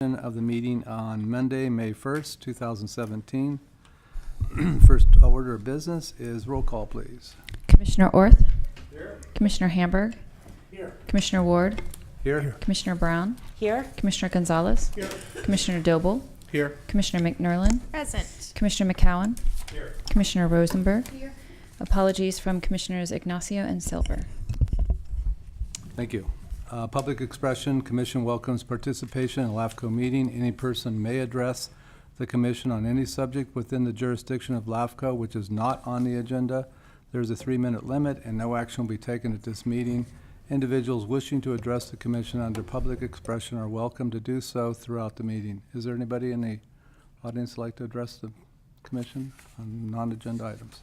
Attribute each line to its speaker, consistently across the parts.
Speaker 1: Of the meeting on Monday, May 1st, 2017. First order of business is roll call, please.
Speaker 2: Commissioner Orth?
Speaker 3: Here.
Speaker 2: Commissioner Hamburg?
Speaker 3: Here.
Speaker 2: Commissioner Ward?
Speaker 1: Here.
Speaker 2: Commissioner Brown?
Speaker 4: Here.
Speaker 2: Commissioner Gonzalez?
Speaker 3: Here.
Speaker 2: Commissioner Doble?
Speaker 3: Here.
Speaker 2: Commissioner McNerlin?
Speaker 4: Present.
Speaker 2: Commissioner McCowan?
Speaker 3: Here.
Speaker 2: Commissioner Rosenberg?
Speaker 4: Here.
Speaker 2: Apologies from Commissioners Ignacio and Silver.
Speaker 1: Thank you. Public expression. Commission welcomes participation in a LAFCo meeting. Any person may address the commission on any subject within the jurisdiction of LAFCo which is not on the agenda. There's a 3-minute limit and no action will be taken at this meeting. Individuals wishing to address the commission under public expression are welcome to do so throughout the meeting. Is there anybody in the audience who'd like to address the commission on non-agenda items?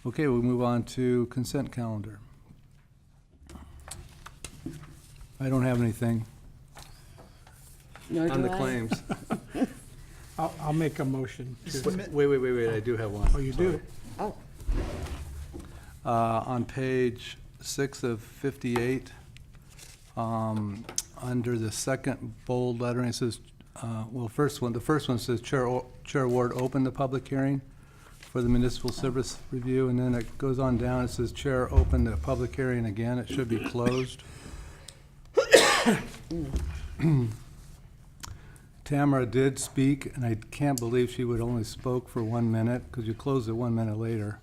Speaker 1: Okay, we'll move on to consent calendar. I don't have anything on the claims.
Speaker 3: I'll make a motion to.
Speaker 1: Wait, I do have one.
Speaker 3: Oh, you do?
Speaker 4: Oh.
Speaker 1: On page 6 of 58, under the second bold lettering, it says, the first one says Chair Ward opened the public hearing for the municipal service review, and then it goes on down, it says Chair opened the public hearing again. It should be closed. Tamara did speak, and I can't believe she would only spoke for 1 minute, because you closed it 1 minute later.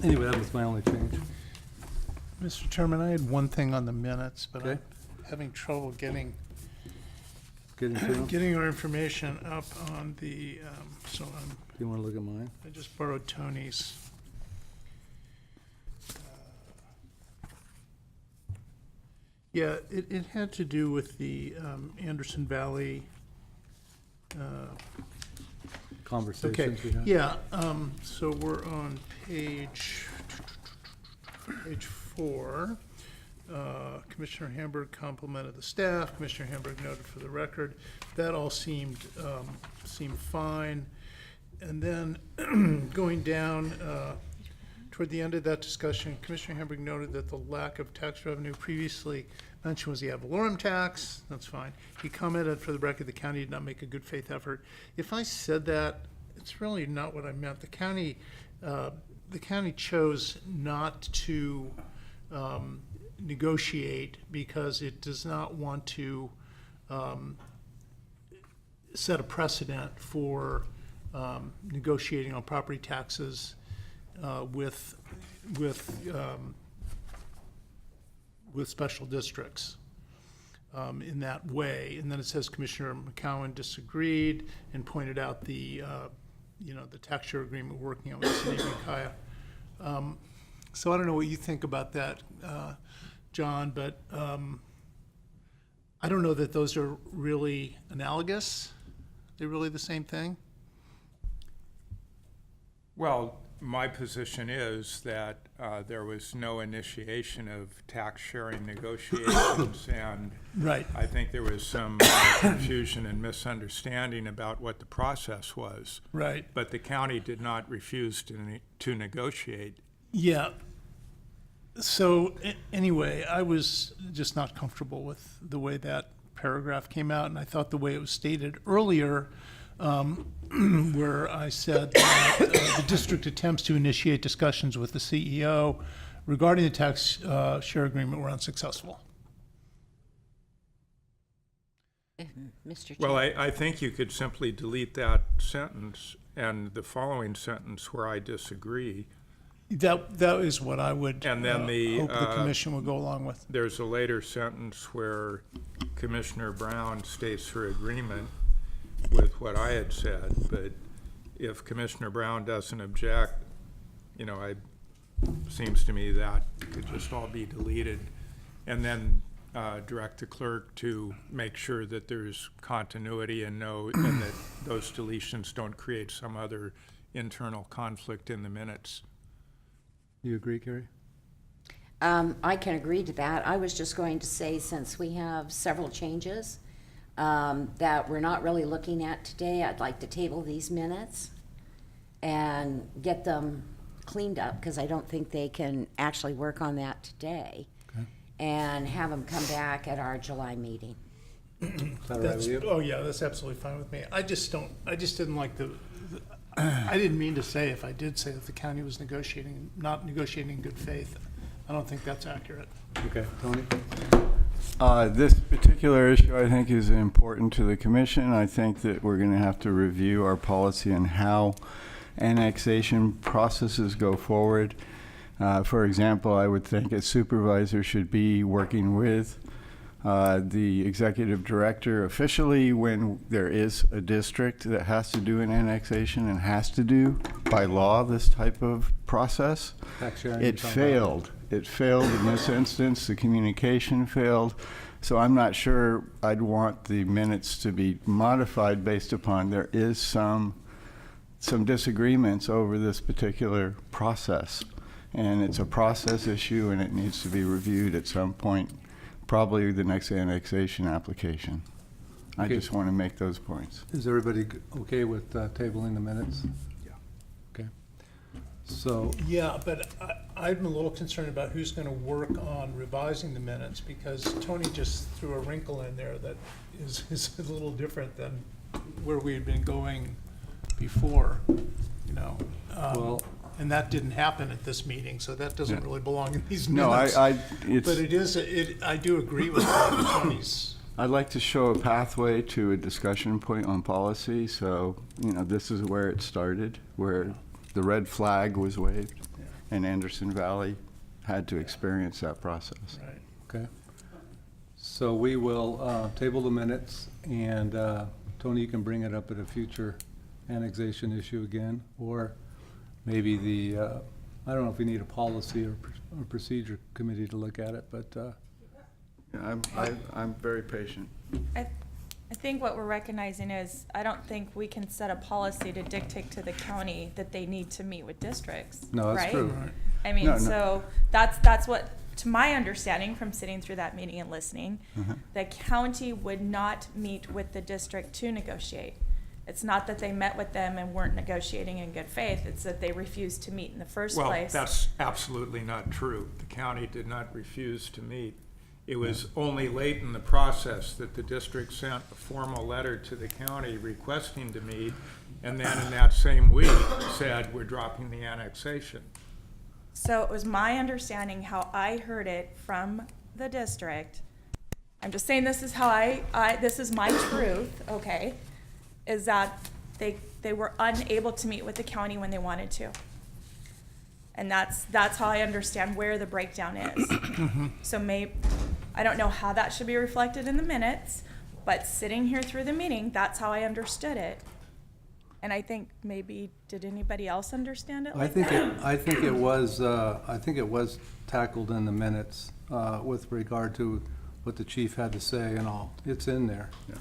Speaker 1: Anyway, that was my only change.
Speaker 3: Mr. Chairman, I had one thing on the minutes, but
Speaker 1: Okay.
Speaker 3: I'm having trouble getting
Speaker 1: Getting to them? Do
Speaker 3: getting our information up on the, so
Speaker 1: you want to look at mine?
Speaker 3: I just borrowed Tony's. Yeah, it had to do with the Anderson Valley.
Speaker 1: Conversations we had?
Speaker 3: Yeah, so we're on page 4. Commissioner Hamburg complimented the staff. Commissioner Hamburg noted for the record. That all seemed fine. And then going down toward the end of that discussion, Commissioner Hamburg noted that the lack of tax revenue previously mentioned was the ad valorem tax. That's fine. He commented for the record the county did not make a good faith effort. If I said that, it's really not what I meant. The county chose not to negotiate because it does not want to set a precedent for negotiating on property taxes with special districts in that way. And then it says Commissioner McCowan disagreed and pointed out the tax share agreement we're working on with the city of Ukiah. So I don't know what you think about that, John, but I don't know that those are really analogous. They're really the same thing?
Speaker 5: Well, my position is that there was no initiation of tax sharing negotiations, and
Speaker 3: Right.
Speaker 5: I think there was some confusion and misunderstanding about what the process was.
Speaker 3: Right.
Speaker 5: But the county did not refuse to negotiate.
Speaker 3: Yeah. So anyway, I was just not comfortable with the way that paragraph came out, and I thought the way it was stated earlier, where I said that the district attempts to initiate discussions with the CEO regarding the tax share agreement were unsuccessful.
Speaker 4: Mr. Chair.
Speaker 5: Well, I think you could simply delete that sentence and the following sentence where I disagree.
Speaker 3: That is what I would
Speaker 5: And then
Speaker 3: hope the commission would go along with.
Speaker 5: There's a later sentence where Commissioner Brown states her agreement with what I had said, but if Commissioner Brown doesn't object, seems to me that could just all be deleted, and then direct the clerk to make sure that there's continuity and that those deletions don't create some other internal conflict in the minutes.
Speaker 1: You agree, Carrie?
Speaker 4: I can agree to that. I was just going to say, since we have several changes that we're not really looking at today, I'd like to table these minutes and get them cleaned up, because I don't think they can actually work on that today.
Speaker 1: Okay.
Speaker 4: and have them come back at our July meeting.
Speaker 1: Is that all right with you?
Speaker 3: Oh, yeah, that's absolutely fine with me. I just didn't like I didn't mean to say, if I did say that the county was not negotiating in good faith. I don't think that's accurate.
Speaker 1: Okay, Tony?
Speaker 6: This particular issue, I think, is important to the commission. I think that we're going to have to review our policy on how annexation processes go forward. For example, I would think a supervisor should be working with the executive director officially when there is a district that has to do an annexation and has to do, by law, this type of process.
Speaker 1: Tax sharing,
Speaker 6: It failed. It failed in this instance. The communication failed. So I'm not sure I'd want the minutes to be modified based upon there is some disagreements over this particular process. And it's a process issue and it needs to be reviewed at some point, probably the next annexation application. I
Speaker 1: Okay.
Speaker 6: just want to make those points.
Speaker 1: Is everybody okay with tabling the minutes?
Speaker 5: Yeah.
Speaker 1: Okay. So,
Speaker 3: Yeah, but I'm a little concerned about who's gonna work on revising the minutes, because Tony just threw a wrinkle in there that is a little different than where we had been going before, you know.
Speaker 1: well,
Speaker 3: And that didn't happen at this meeting, so that doesn't
Speaker 6: Yeah.
Speaker 3: really belong in these
Speaker 6: No,
Speaker 3: minutes.
Speaker 6: it's.
Speaker 3: I do agree with Tony's.
Speaker 6: I'd like to show a pathway to a discussion point on policy. So, this is where it started, where the red flag was waved,
Speaker 3: Yeah.
Speaker 6: and Anderson Valley had to experience that process.
Speaker 3: Right.
Speaker 1: okay. So we will table the minutes, and Tony, you can bring it up at a future annexation issue again, or maybe I don't know if we need a policy or procedure committee to look at it, but
Speaker 6: Yeah, I'm very patient.
Speaker 7: I think what we're recognizing is, I don't think we can set a policy to dictate to the county that they need to meet with districts,
Speaker 1: no, that's
Speaker 7: right?
Speaker 1: true.
Speaker 3: Right.
Speaker 7: I mean,
Speaker 6: No, no.
Speaker 7: so that's what, to my understanding from sitting through that meeting and listening, the county would not meet with the district to negotiate. It's not that they met with them and weren't negotiating in good faith, it's that they refused to meet in the first
Speaker 5: Well,
Speaker 7: place.
Speaker 5: that's absolutely not true. The county did not refuse to meet. It was only late in the process that the district sent a formal letter to the county requesting to meet, and then in that same week said, we're dropping the annexation.
Speaker 7: So it was my understanding, how I heard it from the district, I'm just saying this is how this is my truth, okay, is that they were unable to meet with the county when they wanted to. And that's how I understand where the breakdown is. So I don't know how that should be reflected in the minutes, but sitting here through the meeting, that's how I understood it. And I think maybe, did anybody else understand it
Speaker 1: I
Speaker 7: like
Speaker 1: think
Speaker 7: that?
Speaker 1: I think it was tackled in the minutes with regard to what the chief had to say and all. It's in there.
Speaker 6: Yeah.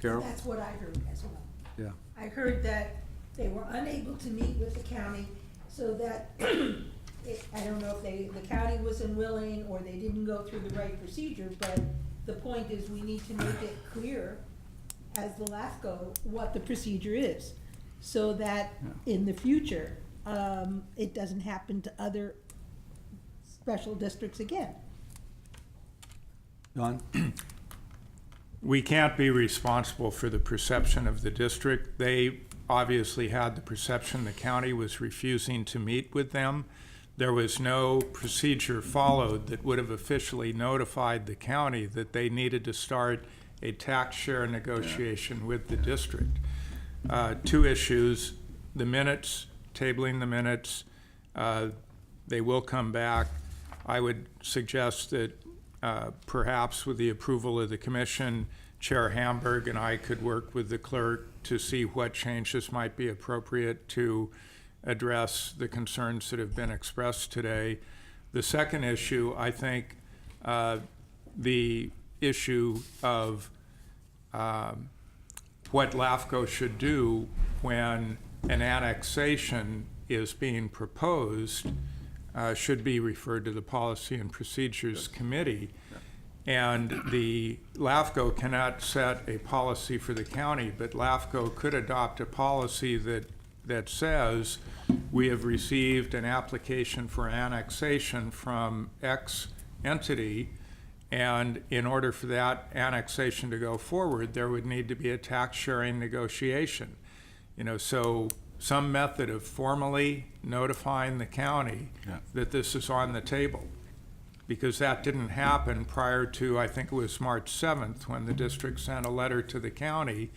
Speaker 1: Carol?
Speaker 8: That's what I heard as well.
Speaker 1: Yeah.
Speaker 8: I heard that they were unable to meet with the county, so that, I don't know if the county was unwilling or they didn't go through the right procedure, but the point is, we need to make it clear as the LAFCo what the procedure is, so that in the future, it doesn't happen to other special districts again.
Speaker 1: Don?
Speaker 5: We can't be responsible for the perception of the district. They obviously had the perception the county was refusing to meet with them. There was no procedure followed that would have officially notified the county that they needed to start a tax share negotiation with the district. Two issues, the minutes, tabling the minutes, they will come back. I would suggest that perhaps with the approval of the commission, Chair Hamburg and I could work with the clerk to see what changes might be appropriate to address the concerns that have been expressed today. The second issue, I think, the issue of what LAFCo should do when an annexation is being proposed should be referred to the Policy and Procedures Committee. And the LAFCo cannot set a policy for the county, but LAFCo could adopt a policy that says we have received an application for annexation from X entity, and in order for that annexation to go forward, there would need to be a tax sharing negotiation. So some method of formally notifying the county that this is on the table. Because that didn't happen prior to, I think it was March 7th, when the district sent a letter to the county,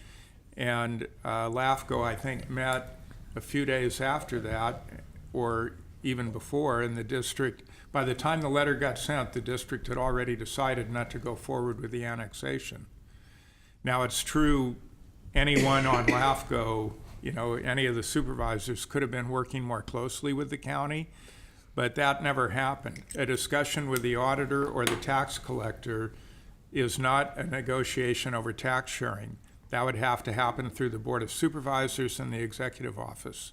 Speaker 5: and LAFCo, I think, met a few days after that, or even before, and the district, by the time the letter got sent, the district had already decided not to go forward with the annexation. Now, it's true, anyone on LAFCo, any of the supervisors could have been working more closely with the county, but that never happened. A discussion with the auditor or the tax collector is not a negotiation over tax sharing. That would have to happen through the Board of Supervisors and the Executive Office.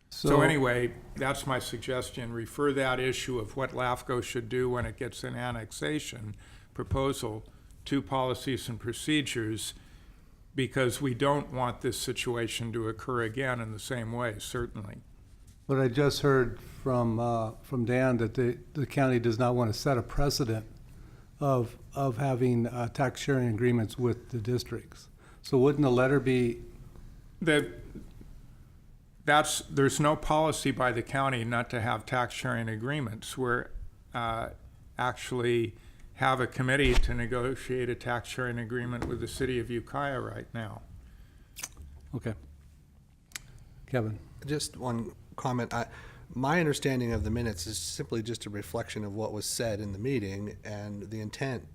Speaker 5: So anyway, that's my suggestion. Refer that issue of what LAFCO should do when it gets an annexation proposal to Policies and Procedures, because we don't want this situation to occur again in the same way, certainly.
Speaker 1: But I just heard from Dan that the county does not want to set a precedent of having tax sharing agreements with the districts. So wouldn't the letter be?
Speaker 5: There's no policy by the county not to have tax sharing agreements. We're actually have a committee to negotiate a tax sharing agreement with the city of Ukiah right now.
Speaker 1: Okay. Kevin.
Speaker 9: Just one comment. My understanding of the minutes is simply just a reflection of what was said in the meeting, and the intent,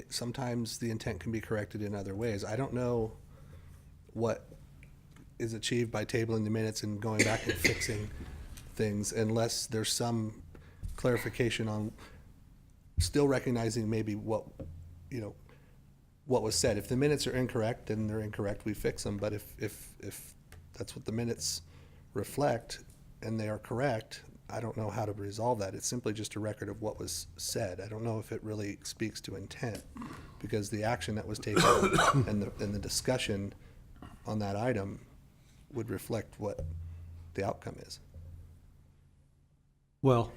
Speaker 9: sometimes the intent can be corrected in other ways. I don't know what is achieved by tabling the minutes and going back and fixing things unless there's some clarification on still recognizing maybe what was said. If the minutes are incorrect, then they're incorrect, we fix them. But if that's what the minutes reflect and they are correct, I don't know how to resolve that. It's simply just a record of what was said. I don't know if it really speaks to intent, because the action that was taken and the discussion on that item would reflect what the outcome is.
Speaker 1: Well,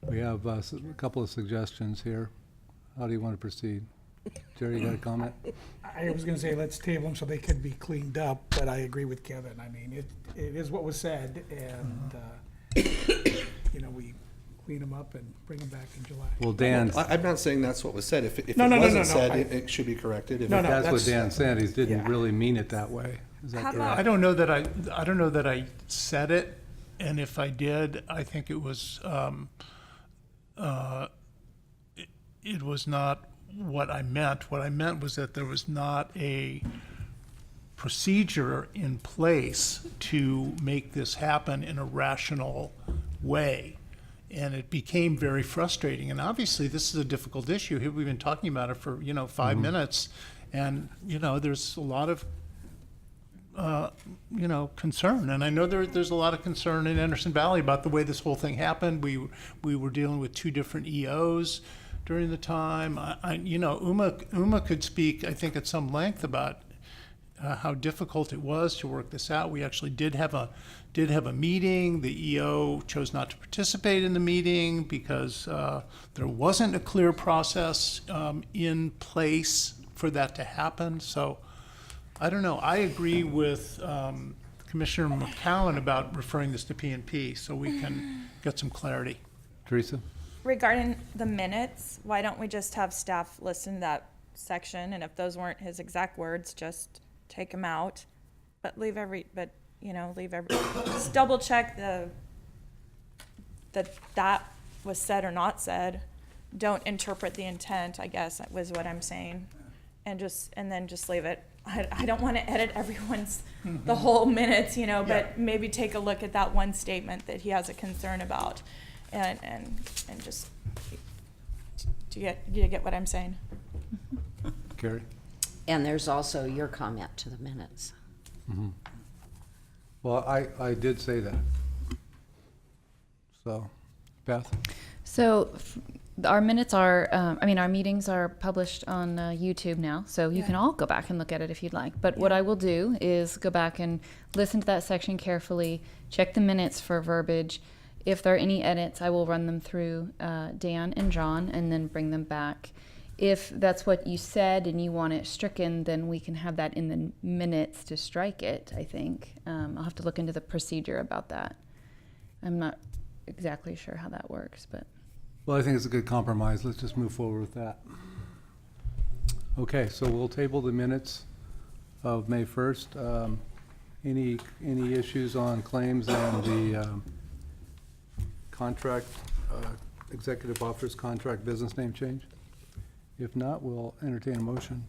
Speaker 1: we have a couple of suggestions here. How do you want to proceed? Jerry, you got a comment?
Speaker 10: I was gonna say, let's table them so they could be cleaned up, but I agree with Kevin. I mean, it is what was said, and, we clean them up and bring them back in July.
Speaker 1: Well, Dan,
Speaker 9: I'm not saying that's what was said. If it
Speaker 10: No,
Speaker 9: wasn't said, it should be corrected. If
Speaker 10: No,
Speaker 9: it-
Speaker 10: no.
Speaker 1: that's what Dan said. He didn't
Speaker 10: Yeah.
Speaker 1: really mean it that way. Is that
Speaker 7: How
Speaker 1: correct?
Speaker 3: I don't know that I said it, and if I did, I think it was, it was not what I meant. What I meant was that there was not a procedure in place to make this happen in a rational way. And it became very frustrating. And obviously, this is a difficult issue. Here we've been talking about it for, 5 minutes. And, there's a lot of, concern. And I know there's a lot of concern in Anderson Valley about the way this whole thing happened. We were dealing with 2 different EOs during the time. Uma could speak, I think, at some length about how difficult it was to work this out. We actually did have a meeting. The EO chose not to participate in the meeting because there wasn't a clear process in place for that to happen. So I don't know. I agree with Commissioner McCowan about referring this to P&P so we can get some clarity.
Speaker 1: Teresa?
Speaker 7: Regarding the minutes, why don't we just have staff listen to that section, and if those weren't his exact words, just take them out, but just double check that was said or not said. Don't interpret the intent, I guess, was what I'm saying, and then just leave it. I don't want to edit everyone's the whole minutes, but maybe take a look at that one statement that he has a concern about, and just do you get what I'm saying?
Speaker 1: Carrie?
Speaker 4: And there's also your comment to the minutes.
Speaker 1: Well, I did say that. So, Beth?
Speaker 2: So our minutes are, our meetings are published on YouTube now, so you can all go back and look at it if you'd like. But what I will do is go back and listen to that section carefully, check the minutes for verbiage, If there are any edits, I will run them through Dan and John and then bring them back. If that's what you said and you want it stricken, then we can have that in the minutes to strike it, I think. I'll have to look into the procedure about that. I'm not exactly sure how that works, but.
Speaker 1: Well, I think it's a good compromise. Let's just move forward with that. Okay, so we'll table the minutes of May 1st. Any issues on claims and the contract, executive officer's contract business name change? If not, we'll entertain a motion.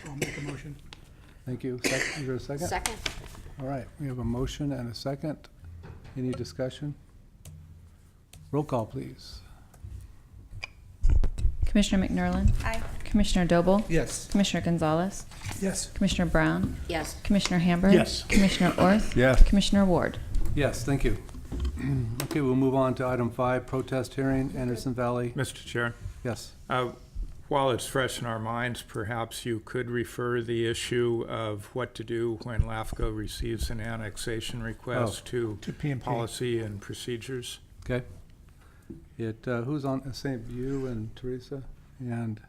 Speaker 10: I'll make a motion.
Speaker 1: Thank you. Is there a second?
Speaker 4: Second?
Speaker 1: All right, we have a motion and a second. Any discussion? Roll call, please.
Speaker 2: Commissioner McNerlin?
Speaker 7: Aye.
Speaker 2: Commissioner Doble?
Speaker 9: Yes.
Speaker 2: Commissioner Gonzalez?
Speaker 10: Yes.
Speaker 2: Commissioner Brown?
Speaker 4: Yes.
Speaker 2: Commissioner Hamburg?
Speaker 3: Yes.
Speaker 2: Commissioner Orth?
Speaker 6: Yes.
Speaker 2: Commissioner Ward?
Speaker 1: Yes, thank you. Okay, we'll move on to item 5, protest hearing, Anderson Valley.
Speaker 5: Mr. Chair,
Speaker 1: Yes.
Speaker 5: while it's fresh in our minds, perhaps you could refer the issue of what to do when LAFCo receives an annexation request to
Speaker 3: PMP.
Speaker 5: policy and procedures.
Speaker 1: Okay. Who's on, St. You and Teresa and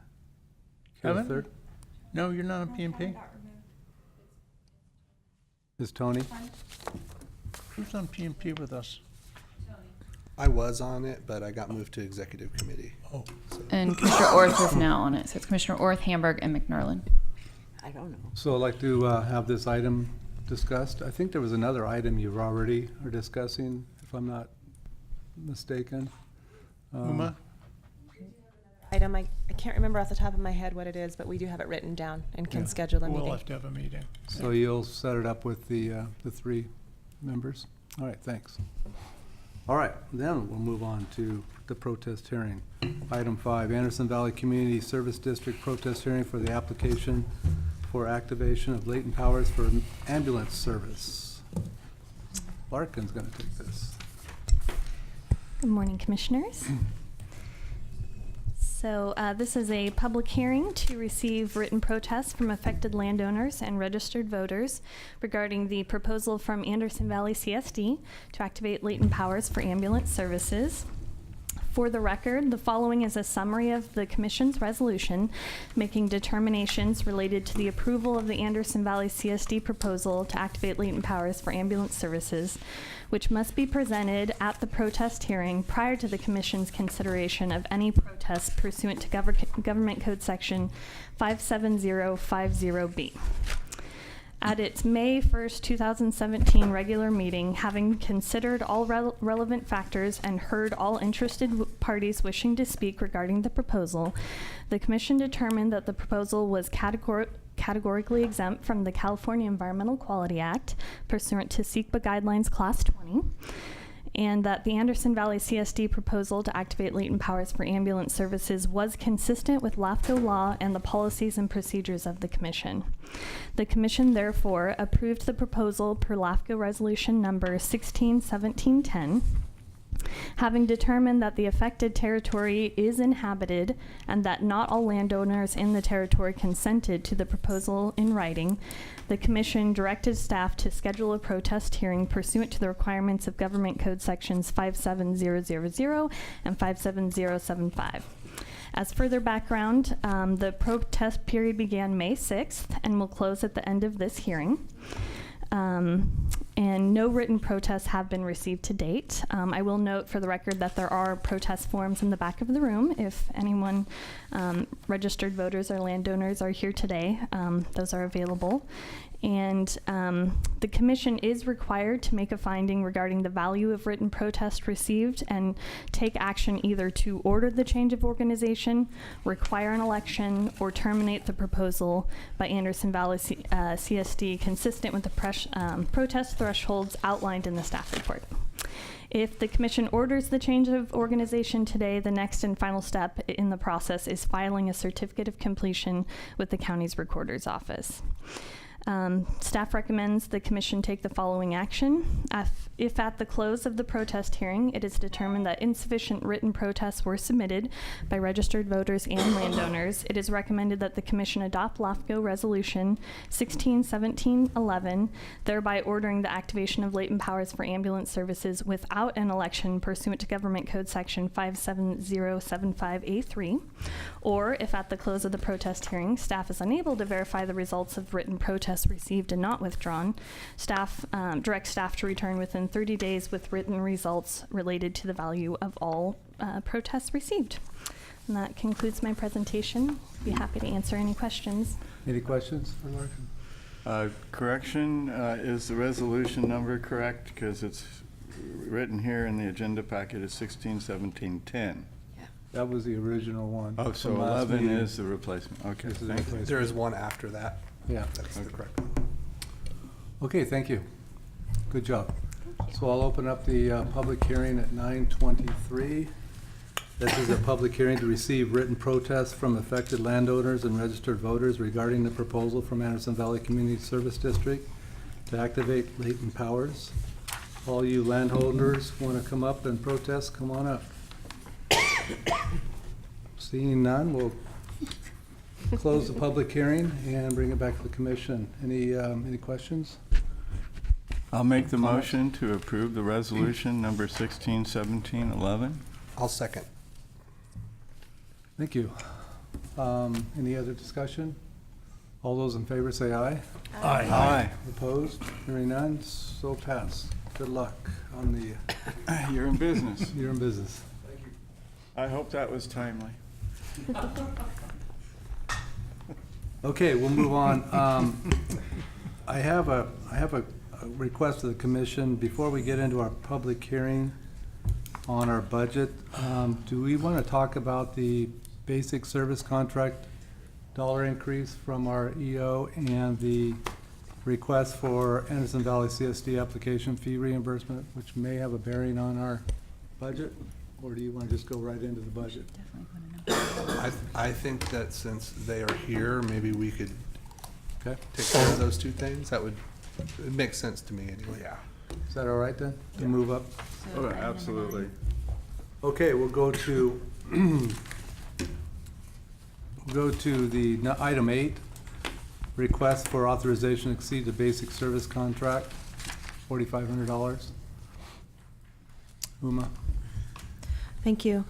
Speaker 3: Kevin?
Speaker 1: third?
Speaker 3: No, you're not on PMP?
Speaker 1: Is Tony?
Speaker 3: Who's on PMP with us?
Speaker 9: I was on it, but I got moved to executive committee.
Speaker 3: Oh.
Speaker 2: And Commissioner Orth is now on it. So it's Commissioner Orth, Hamburg, and McNerlin.
Speaker 4: I don't know.
Speaker 1: So I'd like to have this item discussed. I think there was another item you already are discussing, if I'm not mistaken.
Speaker 3: Uma?
Speaker 11: Item, I can't remember off the top of my head what it is, but we do have it written down and can
Speaker 1: Yeah.
Speaker 11: schedule a
Speaker 3: We'll
Speaker 11: meeting.
Speaker 3: have to have a meeting.
Speaker 1: So you'll set it up with the 3 members? All right, thanks. All right, then we'll move on to the protest hearing. Item 5, Anderson Valley Community Service District protest hearing for the application for activation of latent powers for ambulance service. Larkin's gonna take this.
Speaker 12: Good morning, Commissioners. So this is a public hearing to receive written protests from affected landowners and registered voters regarding the proposal from Anderson Valley CSD to activate latent powers for ambulance services. For the record, the following is a summary of the Commission's resolution making determinations related to the approval of the Anderson Valley CSD proposal to activate latent powers for ambulance services, which must be presented at the protest hearing prior to the Commission's consideration of any protest pursuant to Government Code Section 57050B. At its May 1st, 2017 regular meeting, having considered all relevant factors and heard all interested parties wishing to speak regarding the proposal, the Commission determined that the proposal was categorically exempt from the California Environmental Quality Act pursuant to SEQA Guidelines Class 20, and that the Anderson Valley CSD proposal to activate latent powers for ambulance services was consistent with LAFCo law and the policies and procedures of the Commission. The Commission therefore approved the proposal per LAFCo Resolution Number 161710, having determined that the affected territory is inhabited and that not all landowners in the territory consented to the proposal in writing. The Commission directed staff to schedule a protest hearing pursuant to the requirements of Government Code Sections 57000 and 57075. As further background, the protest period began May 6th and will close at the end of this hearing. And no written protests have been received to date. I will note for the record that there are protest forms in the back of the room. If anyone, registered voters or landowners are here today, those are available. And the Commission is required to make a finding regarding the value of written protest received and take action either to order the change of organization, require an election, or terminate the proposal by Anderson Valley CSD consistent with the protest thresholds outlined in the staff report. If the Commission orders the change of organization today, the next and final step in the process is filing a certificate of completion with the county's recorder's office. Staff recommends the commission take the following action. If at the close of the protest hearing, it is determined that insufficient written protests were submitted by registered voters and landowners, it is recommended that the commission adopt LAFCo Resolution 161711, thereby ordering the activation of latent powers for ambulance services without an election pursuant to Government Code Section 57075A3. Or if at the close of the protest hearing, staff is unable to verify the results of written protests received and not withdrawn, direct staff to return within 30 days with written results related to the value of all protests received. And that concludes my presentation. Be happy to answer any questions.
Speaker 1: Any questions for Larkin?
Speaker 6: Correction, is the resolution number correct? Because it's written here in the agenda packet as 161710.
Speaker 1: That was the original one.
Speaker 6: Oh, so
Speaker 1: from last
Speaker 6: 11
Speaker 1: meeting.
Speaker 6: is the replacement. Okay,
Speaker 1: This is the
Speaker 6: thank you.
Speaker 1: replacement.
Speaker 9: There is one after that.
Speaker 1: Yeah.
Speaker 9: That's the correct one.
Speaker 1: Okay, thank you. Good job. So I'll open up the public hearing at 9:23. This is a public hearing to receive written protests from affected landowners and registered voters regarding the proposal from Anderson Valley Community Service District to activate latent powers. All you landholders want to come up and protest, come on up. Seeing none, we'll close the public hearing and bring it back to the commission. Any questions?
Speaker 6: I'll make the motion to approve the resolution number 161711.
Speaker 9: I'll second.
Speaker 1: Thank you. Any other discussion? All those in favor say aye.
Speaker 6: Aye.
Speaker 1: Opposed? Hearing none, so pass. Good luck on the,
Speaker 6: You're in business.
Speaker 1: you're in business.
Speaker 6: I hope that was timely.
Speaker 1: Okay, we'll move on. I have a request of the commission. Before we get into our public hearing on our budget, do we want to talk about the basic service contract dollar increase from our EO and the request for Anderson Valley CSD application fee reimbursement, which may have a bearing on our budget? Or do you want to just go right into the budget?
Speaker 9: I think that since they are here, maybe we could
Speaker 1: Okay,
Speaker 9: take care of those two things. That would, it makes sense to me anyway. Yeah.
Speaker 1: is that all right then, to move up?
Speaker 6: Oh, absolutely.
Speaker 1: Okay, we'll go to, item 8, request for authorization to exceed the basic service contract, $4,500. Uma?
Speaker 11: Thank you.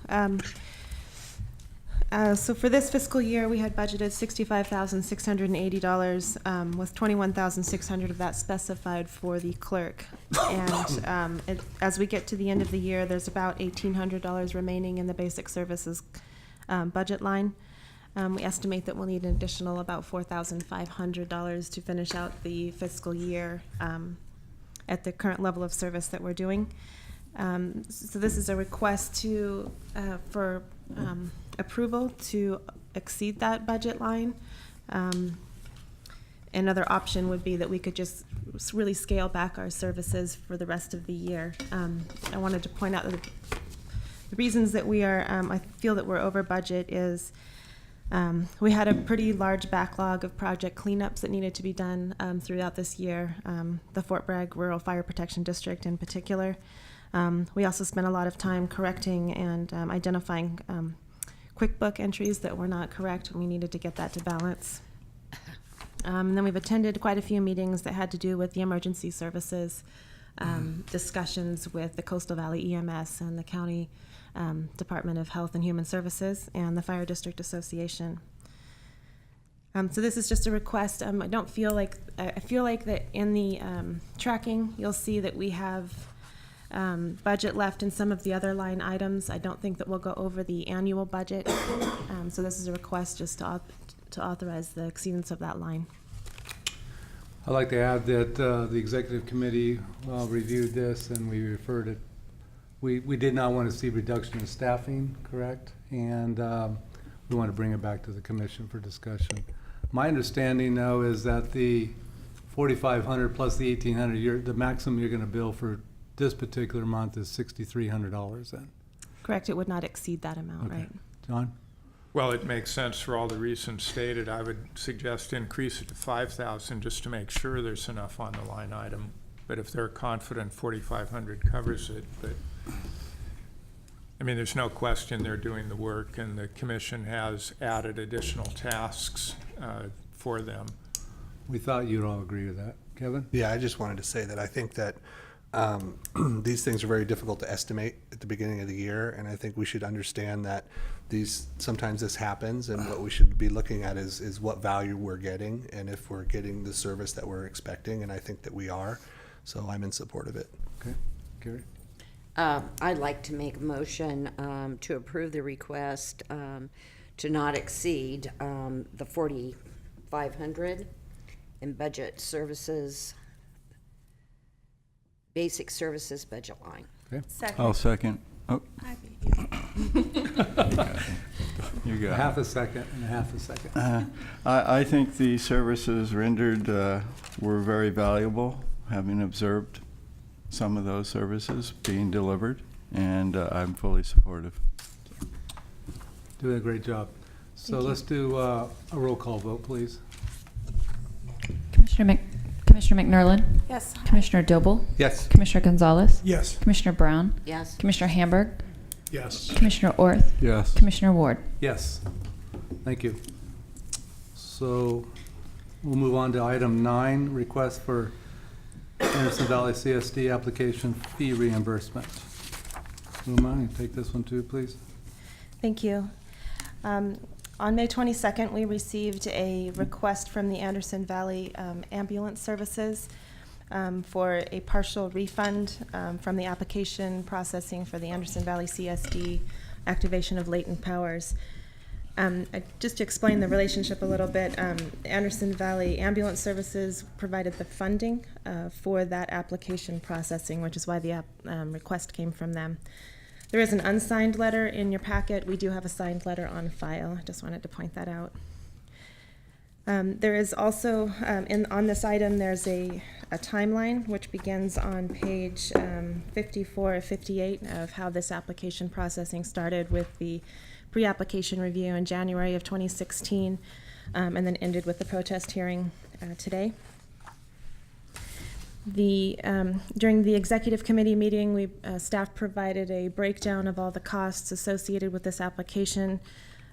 Speaker 11: So for this fiscal year, we had budgeted $65,680, with $21,600 of that specified for the clerk. And as we get to the end of the year, there's about $1,800 remaining in the basic services budget line. We estimate that we'll need an additional about $4,500 to finish out the fiscal year at the current level of service that we're doing. So this is a request for approval to exceed that budget line. Another option would be that we could just really scale back our services for the rest of the year. I wanted to point out that the reasons that we are, I feel that we're over budget is we had a pretty large backlog of project cleanups that needed to be done throughout this year, the Fort Bragg Rural Fire Protection District in particular. We also spent a lot of time correcting and identifying QuickBook entries that were not correct, and we needed to get that to balance. And then we've attended quite a few meetings that had to do with the emergency services, discussions with the Coastal Valley EMS and the County Department of Health and Human Services and the Fire District Association. So this is just a request. I feel like that in the tracking, you'll see that we have budget left in some of the other line items. I don't think that we'll go over the annual budget. So this is a request just to authorize the exceedance of that line.
Speaker 1: I'd like to add that the executive committee reviewed this and we referred it. We did not want to see reduction in staffing, correct? And we want to bring it back to the commission for discussion. My understanding, though, is that the $4,500 plus the $1,800, the maximum you're going to bill for this particular month is $6,300 then.
Speaker 11: Correct, it would not exceed that amount,
Speaker 1: Okay.
Speaker 11: right?
Speaker 1: John?
Speaker 5: Well, it makes sense for all the reasons stated. I would suggest increase it to 5,000 just to make sure there's enough on the line item. But if they're confident 4,500 covers it, but, I mean, there's no question they're doing the work, and the commission has added additional tasks for them.
Speaker 1: We thought you'd all agree with that. Kevin?
Speaker 9: Yeah, I just wanted to say that I think that these things are very difficult to estimate at the beginning of the year, and I think we should understand that sometimes this happens, and what we should be looking at is what value we're getting, and if we're getting the service that we're expecting, and I think that we are. So I'm in support of it.
Speaker 1: Okay. Gary?
Speaker 4: I'd like to make a motion to approve the request to not exceed the 4,500 in budget services, basic services budget line.
Speaker 1: Okay.
Speaker 7: Second.
Speaker 6: I'll second. Oh,
Speaker 7: I beat you.
Speaker 6: you got it.
Speaker 1: Half a second and a half a second.
Speaker 6: I think the services rendered were very valuable, having observed some of those services being delivered, and I'm fully supportive.
Speaker 1: Doing a great job. So
Speaker 11: Thank you.
Speaker 1: let's do a roll call vote, please.
Speaker 2: Commissioner McNerlin,
Speaker 7: Yes.
Speaker 2: Commissioner Doble,
Speaker 3: Yes.
Speaker 2: Commissioner Gonzalez,
Speaker 10: Yes.
Speaker 2: Commissioner Brown,
Speaker 4: Yes.
Speaker 2: Commissioner Hamburg,
Speaker 3: Yes.
Speaker 2: Commissioner Orth,
Speaker 6: Yes.
Speaker 2: Commissioner Ward.
Speaker 1: Yes. Thank you. So we'll move on to item 9, request for Anderson Valley CSD application fee reimbursement. Uma, you take this one too, please.
Speaker 11: Thank you. On May 22nd, we received a request from the Anderson Valley Ambulance Services for a partial refund from the application processing for the Anderson Valley CSD activation of latent powers. Just to explain the relationship a little bit, Anderson Valley Ambulance Services provided the funding for that application processing, which is why the request came from them. There is an unsigned letter in your packet. We do have a signed letter on file. I just wanted to point that out. There is also, on this item, there's a timeline which begins on page 54 or 58 of how this application processing started with the pre-application review in January of 2016, and then ended with the protest hearing today. During the executive committee meeting, staff provided a breakdown of all the costs associated with this application.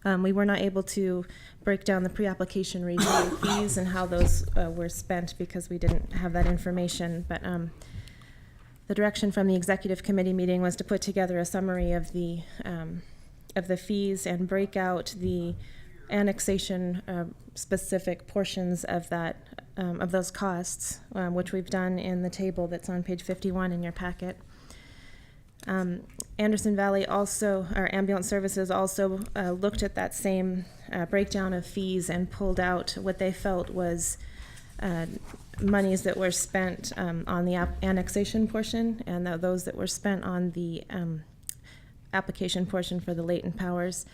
Speaker 11: We were not able to break down the pre-application review fees and how those were spent because we didn't have that information. But the direction from the executive committee meeting was to put together a summary of the fees and break out the annexation specific portions of that of those costs, which we've done in the table that's on page 51 in your packet. Anderson Valley also, our ambulance services also looked at that same breakdown of fees and pulled out what they felt was monies that were spent on the annexation portion and those that were spent on the application portion for the latent powers.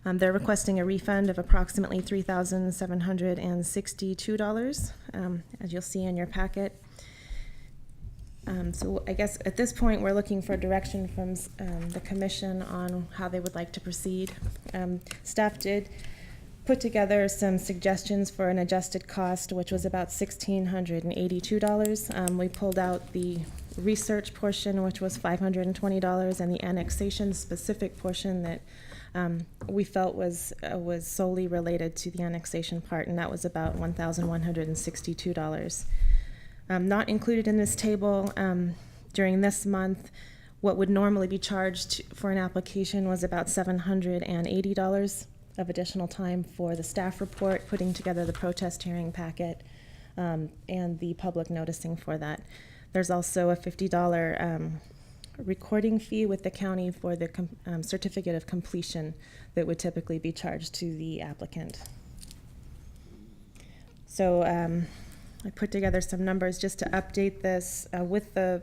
Speaker 11: They're requesting a refund of approximately $3,762, as you'll see in your packet. So I guess at this point, we're looking for direction from the commission on how they would like to proceed. Staff did put together some suggestions for an adjusted cost, which was about $1,682. We pulled out the research portion, which was $520, and the annexation specific portion that we felt was solely related to the annexation part, and that was about $1,162. Not included in this table during this month, what would normally be charged for an application was about $780 of additional time for the staff report, putting together the protest hearing packet, and the public noticing for that. There's also a $50 recording fee with the county for the certificate of completion that would typically be charged to the applicant. So I put together some numbers just to update this. With the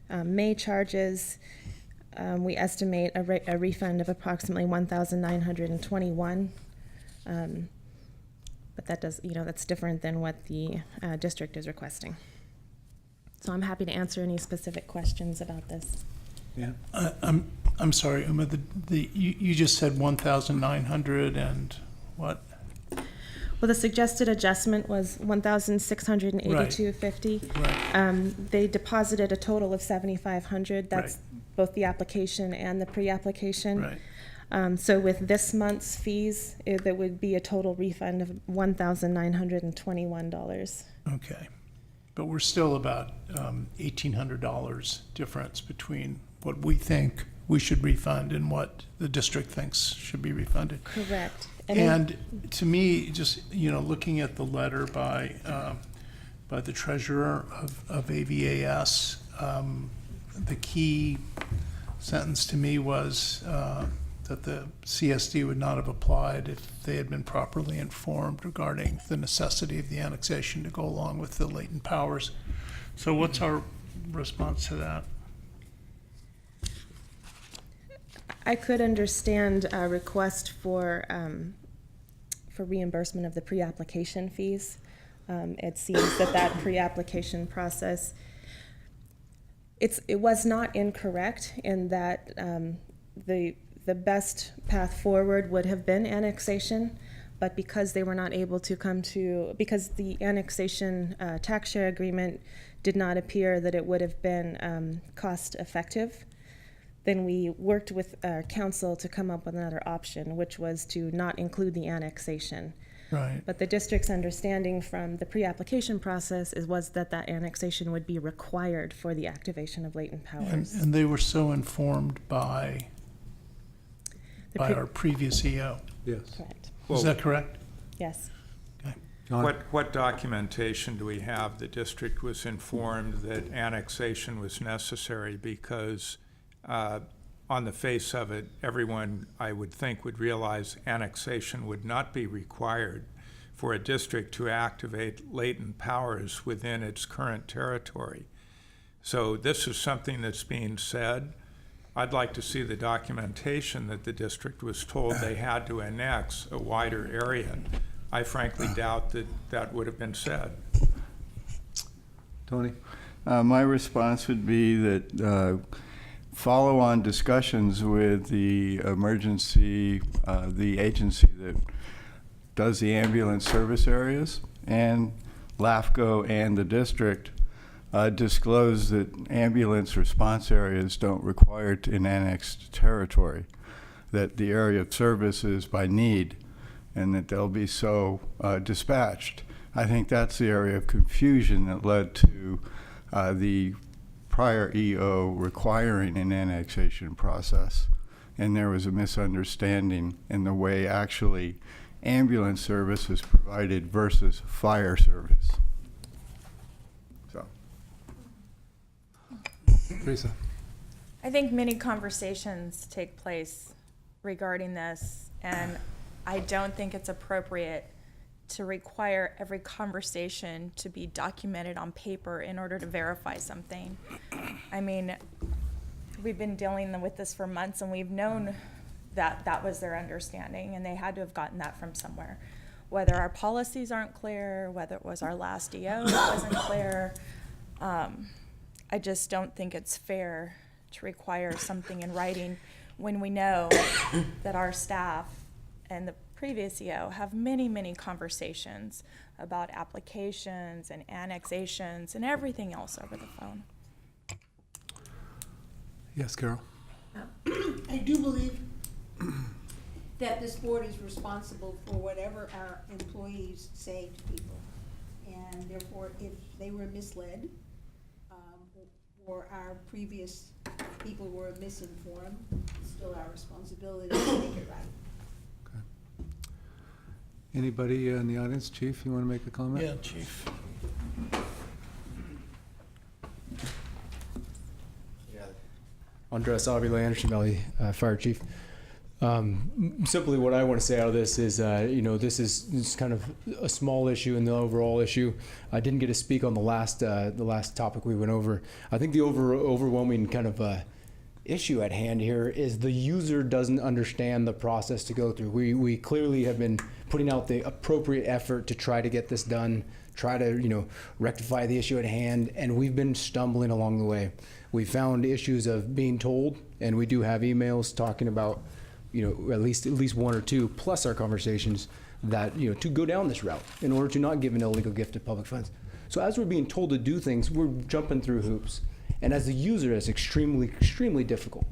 Speaker 11: May charges, we estimate a refund of approximately $1,921. But that does, that's different than what the district is requesting. So I'm happy to answer any specific questions about this.
Speaker 1: Yeah.
Speaker 3: I'm sorry, Uma, you just said 1,900 and what?
Speaker 11: Well, the suggested adjustment was 1,682.50.
Speaker 3: Right,
Speaker 11: They deposited a total of 7,500. That's
Speaker 3: Right.
Speaker 11: both the application and the pre-application.
Speaker 3: right.
Speaker 11: So with this month's fees, there would be a total refund of $1,921.
Speaker 3: Okay. But we're still about $1,800 difference between what we think we should refund and what the district thinks should be refunded.
Speaker 11: Correct.
Speaker 3: And to me, just, looking at the letter by the treasurer of AVAS, the key sentence to me was that the CSD would not have applied if they had been properly informed regarding the necessity of the annexation to go along with the latent powers. So what's our response to that?
Speaker 11: I could understand a request for reimbursement of the pre-application fees. It seems that pre-application process, it was not incorrect in that the best path forward would have been annexation, but because they were not able to because the annexation tax share agreement did not appear that it would have been cost effective, then we worked with our council to come up with another option, which was to not include the annexation.
Speaker 3: Right.
Speaker 11: But the district's understanding from the pre-application process was that annexation would be required for the activation of latent powers.
Speaker 3: And they were so informed by our previous EO.
Speaker 1: Yes.
Speaker 11: Correct.
Speaker 3: Is that correct?
Speaker 11: Yes.
Speaker 1: John?
Speaker 5: What documentation do we have? The district was informed that annexation was necessary because on the face of it, everyone, I would think, would realize annexation would not be required for a district to activate latent powers within its current territory. So this is something that's being said. I'd like to see the documentation that the district was told they had to annex a wider area. I frankly doubt that that would have been said.
Speaker 1: Tony?
Speaker 6: My response would be that follow-on discussions with the emergency, the agency that does the ambulance service areas, and LAFCo and the district disclose that ambulance response areas don't require an annexed territory, that the area of service is by need, and that they'll be so dispatched. I think that's the area of confusion that led to the prior EO requiring an annexation process. And there was a misunderstanding in the way actually ambulance service is provided versus fire service. So.
Speaker 1: Teresa?
Speaker 7: I think many conversations take place regarding this, and I don't think it's appropriate to require every conversation to be documented on paper in order to verify something. I mean, we've been dealing with this for months, and we've known that that was their understanding, and they had to have gotten that from somewhere. Whether our policies aren't clear, whether it was our last EO that wasn't clear, I just don't think it's fair to require something in writing when we know that our staff and the previous EO have many, many conversations about applications and annexations and everything else over the phone.
Speaker 1: Yes, Carol?
Speaker 8: I do believe that this board is responsible for whatever our employees say to people. And therefore, if they were misled, or our previous people were misinformed, it's still our responsibility to make it right.
Speaker 1: Anybody in the audience? Chief, you want to make a comment?
Speaker 3: Yeah, Chief.
Speaker 13: Andres Avila, Anderson Valley Fire Chief. Simply what I want to say out of this is, this is kind of a small issue in the overall issue. I didn't get to speak on the last topic we went over. I think the overwhelming kind of issue at hand here is the user doesn't understand the process to go through. We clearly have been putting out the appropriate effort to try to get this done, try to, rectify the issue at hand, and we've been stumbling along the way. We found issues of being told, and we do have emails talking about, at least one or two, plus our conversations that, to go down this route in order to not give an illegal gift of public funds. So as we're being told to do things, we're jumping through hoops. And as a user, it's extremely, extremely difficult.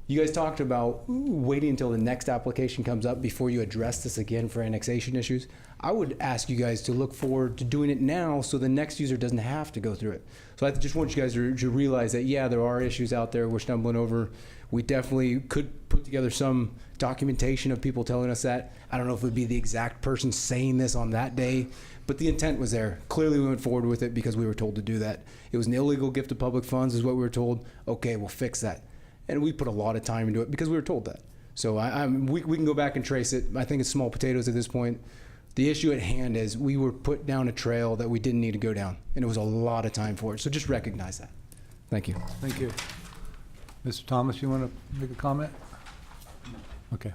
Speaker 13: You guys talked about waiting until the next application comes up before you address this again for annexation issues. I would ask you guys to look forward to doing it now so the next user doesn't have to go through it. So I just want you guys to realize that, yeah, there are issues out there we're stumbling over. We definitely could put together some documentation of people telling us that. I don't know if it would be the exact person saying this on that day, but the intent was there. Clearly we went forward with it because we were told to do that. It was an illegal gift of public funds is what we were told. Okay, we'll fix that. And we put a lot of time into it because we were told that. So we can go back and trace it. I think it's small potatoes at this point. The issue at hand is we were put down a trail that we didn't need to go down, and it was a lot of time for it. So just recognize that. Thank you.
Speaker 1: Thank you. Mr. Thomas, you want to make a comment? Okay.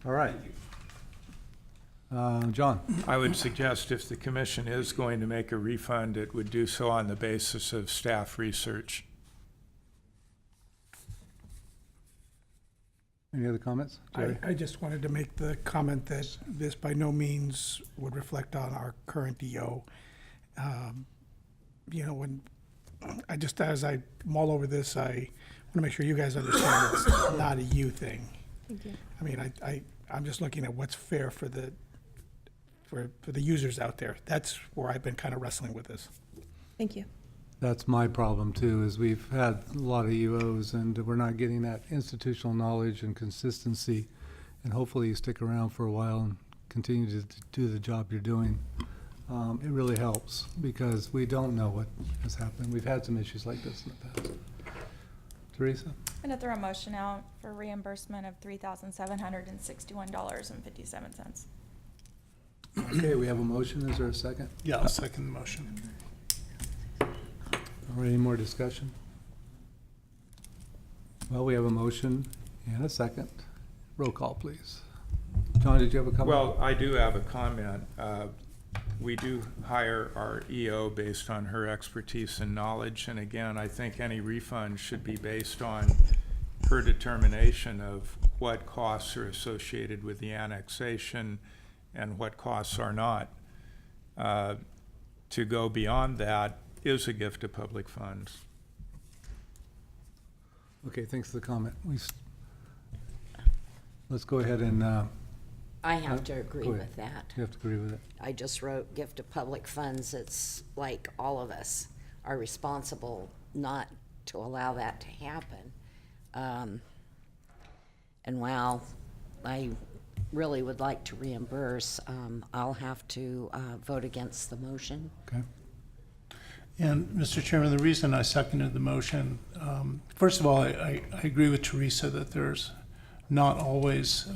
Speaker 1: All right. John?
Speaker 5: I would suggest if the commission is going to make a refund, it would do so on the basis of staff research.
Speaker 1: Any other comments? Jerry?
Speaker 10: I just wanted to make the comment that this by no means would reflect on our current EO. When as I mull over this, I want to make sure you guys understand it's not a you thing.
Speaker 11: Thank you.
Speaker 10: I mean, I'm just looking at what's fair for the users out there. That's where I've been kind of wrestling with this.
Speaker 11: Thank you.
Speaker 1: That's my problem too, is we've had a lot of EOs and we're not getting that institutional knowledge and consistency. And hopefully you stick around for a while and continue to do the job you're doing. It really helps because we don't know what has happened. We've had some issues like this in the past. Teresa?
Speaker 7: I'm gonna throw a motion out for reimbursement of $3,761.57.
Speaker 1: Okay, we have a motion. Is there a second?
Speaker 3: Yeah, I'll second the motion.
Speaker 1: All right, any more discussion? Well, we have a motion and a second. Roll call, please. John, did you have a comment?
Speaker 5: Well, I do have a comment. We do hire our EO based on her expertise and knowledge. And again, I think any refund should be based on her determination of what costs are associated with the annexation and what costs are not. To go beyond that is a gift of public funds.
Speaker 1: Okay, thanks for the comment. Let's go ahead and,
Speaker 4: I have to agree
Speaker 1: go ahead.
Speaker 4: with that.
Speaker 1: You have to agree with it.
Speaker 4: I just wrote gift of public funds. It's like all of us are responsible not to allow that to happen. And while I really would like to reimburse, I'll have to vote against the motion.
Speaker 1: Okay.
Speaker 3: And, Mr. Chairman, the reason I seconded the motion, first of all, I agree with Teresa that there's not always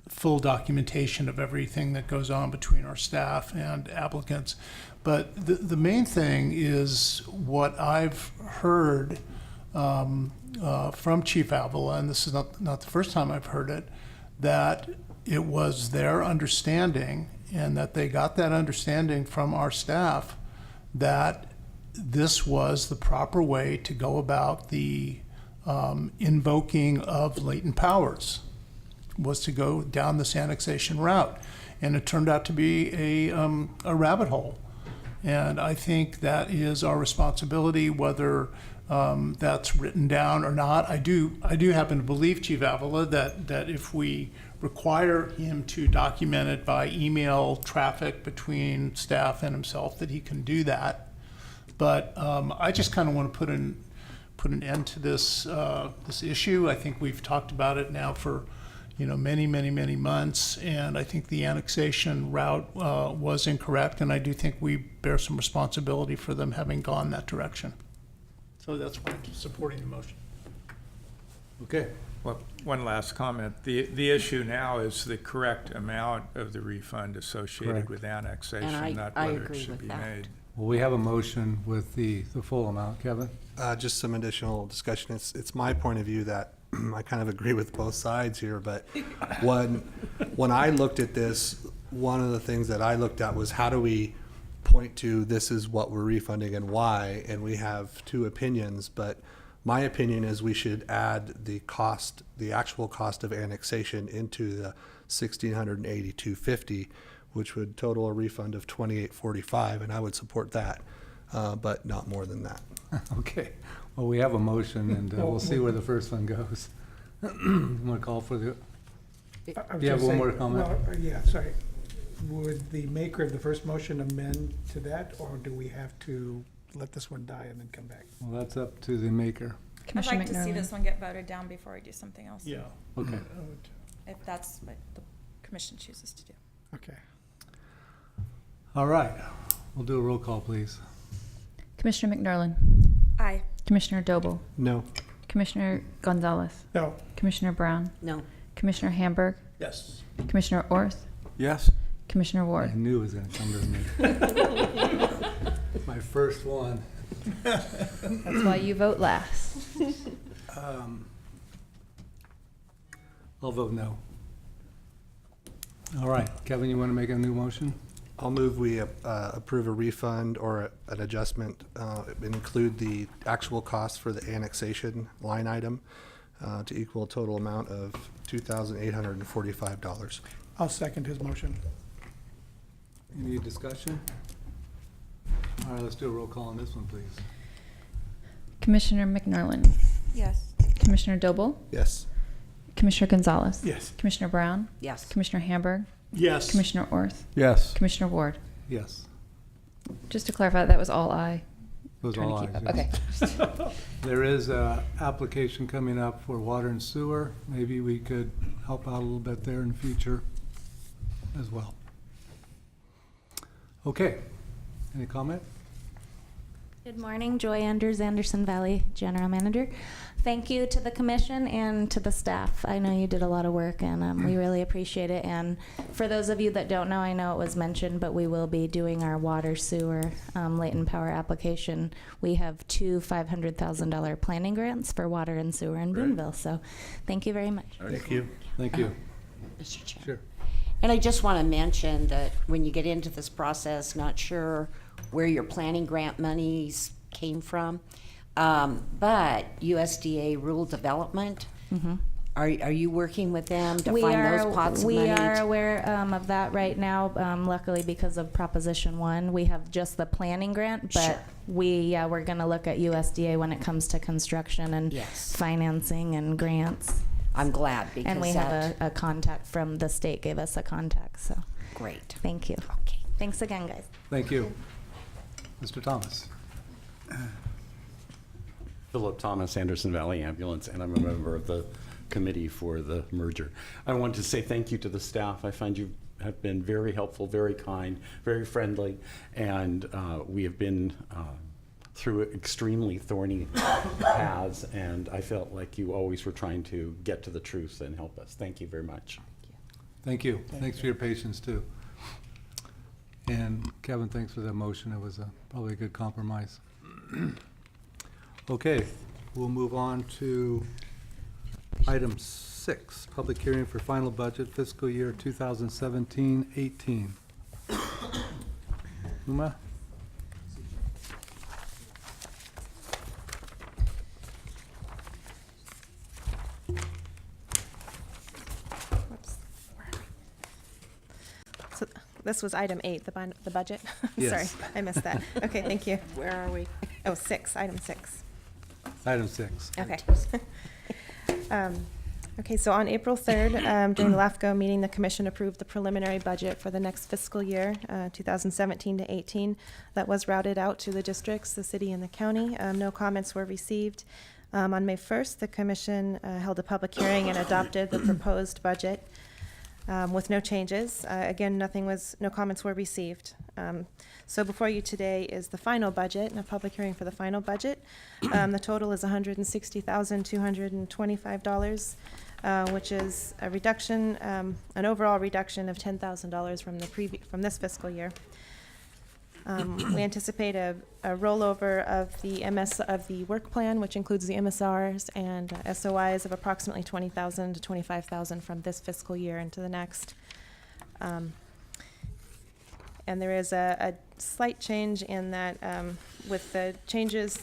Speaker 3: full documentation of everything that goes on between our staff and applicants. But the main thing is what I've heard from Chief Avila, and this is not the first time I've heard it, that it was their understanding and that they got that understanding from our staff that this was the proper way to go about the invoking of latent powers, was to go down this annexation route. And it turned out to be a rabbit hole. And I think that is our responsibility, whether that's written down or not. I do happen to believe, Chief Avila, that if we require him to document it by email traffic between staff and himself, that he can do that. But I just kind of want to put an end to this issue. I think we've talked about it now for many months, and I think the annexation route was incorrect, and I do think we bear some responsibility for them having gone that direction. So that's why I'm supporting the motion.
Speaker 1: Okay.
Speaker 5: Well, one last comment. The issue now is the correct amount of the refund associated
Speaker 1: Correct.
Speaker 5: with annexation,
Speaker 4: And
Speaker 5: not
Speaker 4: I
Speaker 5: whether it
Speaker 4: agree
Speaker 5: should
Speaker 4: with
Speaker 5: be
Speaker 4: that.
Speaker 5: made.
Speaker 1: Well, we have a motion with the full amount. Kevin?
Speaker 9: Just some additional discussion. It's my point of view that I kind of agree with both sides here, but when I looked at this, one of the things that I looked at was how do we point to this is what we're refunding and why, and we have two opinions, but my opinion is we should add the cost, the actual cost of annexation into the $1,682.50, which would total a refund of $2,845, and I would support that, but not more than that.
Speaker 1: Okay. Well, we have a motion, and we'll see where the first one goes. I'm going to call for the,
Speaker 10: I was
Speaker 1: you have
Speaker 10: just
Speaker 1: one
Speaker 10: saying-
Speaker 1: more comment?
Speaker 10: well, yeah, sorry. Would the maker of the first motion amend to that, or do we have to let this one die and then come back?
Speaker 1: Well, that's up to the maker.
Speaker 7: I'd
Speaker 2: Commissioner
Speaker 7: like to see
Speaker 2: McNerlin.
Speaker 7: this one get voted down before I do something else.
Speaker 3: Yeah.
Speaker 1: Okay.
Speaker 7: If that's what the commission chooses to do.
Speaker 10: Okay.
Speaker 1: All right. We'll do a roll call, please.
Speaker 2: Commissioner McNerlin,
Speaker 7: Aye.
Speaker 2: Commissioner Doble,
Speaker 9: No.
Speaker 2: Commissioner Gonzalez,
Speaker 10: No,
Speaker 2: Commissioner Brown,
Speaker 4: No.
Speaker 2: Commissioner Hamburg,
Speaker 3: Yes.
Speaker 2: Commissioner Orth,
Speaker 6: Yes?
Speaker 2: Commissioner
Speaker 1: I
Speaker 2: Ward.
Speaker 1: knew it was going to come to me. My first one.
Speaker 2: That's why you vote last.
Speaker 1: I'll vote no. All right. Kevin, you want to make a new motion?
Speaker 9: I'll move we approve a refund or an adjustment, include the actual cost for the annexation line item to equal a total amount of $2,845.
Speaker 10: I'll second his motion.
Speaker 1: Any discussion? All right, let's do a roll call on this one, please.
Speaker 2: Commissioner McNerlin,
Speaker 7: Yes.
Speaker 2: Commissioner Doble,
Speaker 9: Yes.
Speaker 2: Commissioner Gonzalez,
Speaker 10: Yes.
Speaker 2: Commissioner Brown,
Speaker 4: Yes.
Speaker 2: Commissioner Hamburg,
Speaker 3: Yes.
Speaker 2: Commissioner Orth,
Speaker 6: Yes.
Speaker 2: Commissioner Ward.
Speaker 1: Yes.
Speaker 2: Just to clarify, that was all I.
Speaker 1: Those
Speaker 2: Trying to
Speaker 1: all
Speaker 2: keep
Speaker 1: ayes,
Speaker 2: up.
Speaker 1: yes.
Speaker 2: Okay.
Speaker 1: There is a application coming up for water and sewer. Maybe we could help out a little bit there in the future as well. Okay. Any comment?
Speaker 14: Good morning, Joy Anders, Anderson Valley General Manager. Thank you to the commission and to the staff. I know you did a lot of work, and we really appreciate it. And for those of you that don't know, I know it was mentioned, but we will be doing our water sewer latent power application. We have two $500,000 planning grants for water and sewer in Boonville. So thank you very much.
Speaker 3: Thank you.
Speaker 1: Thank you.
Speaker 4: Mr. Chair.
Speaker 1: Sure.
Speaker 4: And I just want to mention that when you get into this process, not sure where your planning grant monies came from, but USDA Rural Development, are you working with them to find those pots of money?
Speaker 14: We are aware of that right now. Luckily, because of Proposition 1, we have just the planning grant, but
Speaker 4: Sure.
Speaker 14: we're going to look at USDA when it comes to construction and
Speaker 4: Yes.
Speaker 14: financing and grants.
Speaker 4: I'm glad because
Speaker 14: And we have a contact from the state, gave us a contact, so
Speaker 4: great.
Speaker 14: thank you.
Speaker 4: Okay.
Speaker 14: Thanks again, guys.
Speaker 1: Thank you. Mr. Thomas.
Speaker 15: Philip Thomas, Anderson Valley Ambulance, and I'm a member of the committee for the merger. I wanted to say thank you to the staff. I find you have been very helpful, very kind, very friendly, and we have been through extremely thorny paths, and I felt like you always were trying to get to the truth and help us. Thank you very much.
Speaker 1: Thank you. Thanks for your patience, too. And Kevin, thanks for that motion. It was probably a good compromise. Okay, we'll move on to item 6, public hearing for final budget fiscal year 2017-18. Uma?
Speaker 11: Whoops. So this was item 8, the budget?
Speaker 1: Yes.
Speaker 11: Sorry, I missed that. Okay, thank you.
Speaker 4: Where are we?
Speaker 11: Oh, 6, item 6.
Speaker 1: Item 6.
Speaker 11: Okay. Okay, so on April 3rd, during the LAFCo meeting, the commission approved the preliminary budget for the next fiscal year, 2017 to 18. That was routed out to the districts, the city, and the county. No comments were received. On May 1st, the commission held a public hearing and adopted the proposed budget with no changes. Again, no comments were received. So before you today is the final budget and a public hearing for the final budget. The total is $160,225, which is a reduction, an overall reduction of $10,000 from this fiscal year. We anticipate a rollover of the work plan, which includes the MSRs and SOIs of approximately $20,000 to $25,000 from this fiscal year into the next. And there is a slight change in that with the changes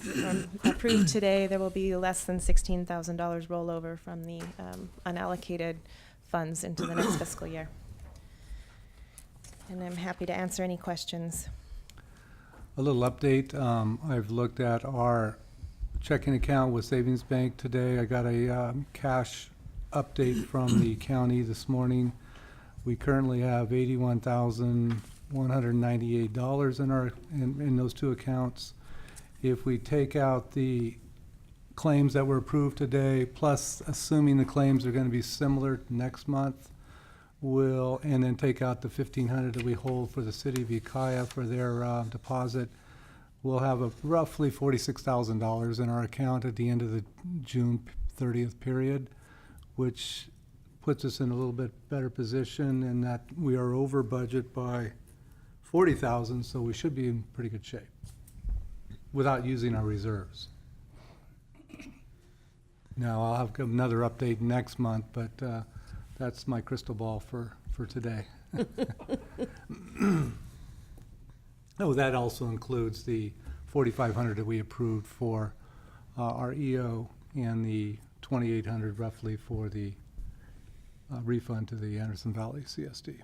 Speaker 11: approved today, there will be less than $16,000 rollover from the unallocated funds into the next fiscal year. And I'm happy to answer any questions.
Speaker 1: A little update. I've looked at our checking account with Savings Bank today. I got a cash update from the county this morning. We currently have $81,198 in those two accounts. If we take out the claims that were approved today, plus assuming the claims are going to be similar next month, and then take out the $1,500 that we hold for the city of Ukiah for their deposit, we'll have a roughly $46,000 in our account at the end of the June 30th period, which puts us in a little bit better position in that we are over budget by $40,000, so we should be in pretty good shape without using our reserves. Now, I'll have another update next month, but that's my crystal ball for today. Oh, that also includes the $4,500 that we approved for our EO and the $2,800 roughly for the refund to the Anderson Valley CSD.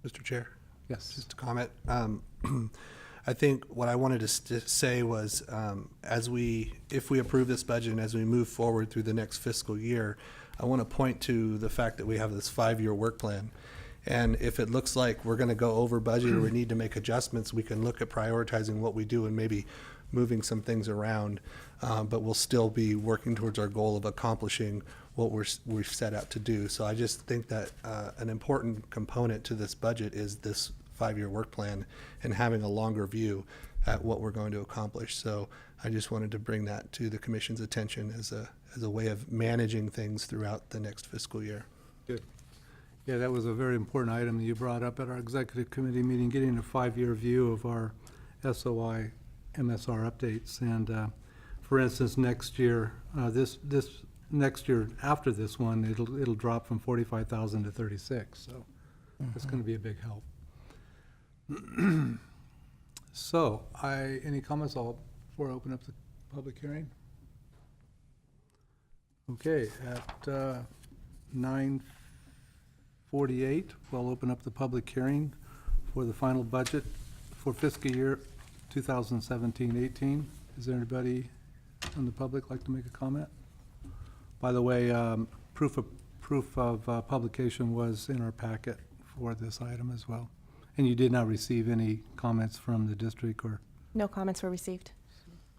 Speaker 9: Mr. Chair,
Speaker 1: Yes.
Speaker 9: just a comment. I think what I wanted to say was, if we approve this budget and as we move forward through the next fiscal year, I want to point to the fact that we have this 5-year work plan. And if it looks like we're going to go over budget or we need to make adjustments, we can look at prioritizing what we do and maybe moving some things around. But we'll still be working towards our goal of accomplishing what we've set out to do. So I just think that an important component to this budget is this 5-year work plan and having a longer view at what we're going to accomplish. So I just wanted to bring that to the Commission's attention as a way of managing things throughout the next fiscal year.
Speaker 1: Good. Yeah, that was a very important item that you brought up at our executive committee meeting, getting a 5-year view of our SOI MSR updates. And for instance, next year, this next year after this one, it'll drop from 45,000 to 36. So it's going to be a big help. So, any comments before I open up the public hearing? Okay, at 9:48, we'll open up the public hearing for the final budget for fiscal year 2017-18. Is there anybody from the public like to make a comment? By the way, proof of publication was in our packet for this item as well. And you did not receive any comments from the district or?
Speaker 11: No comments were received.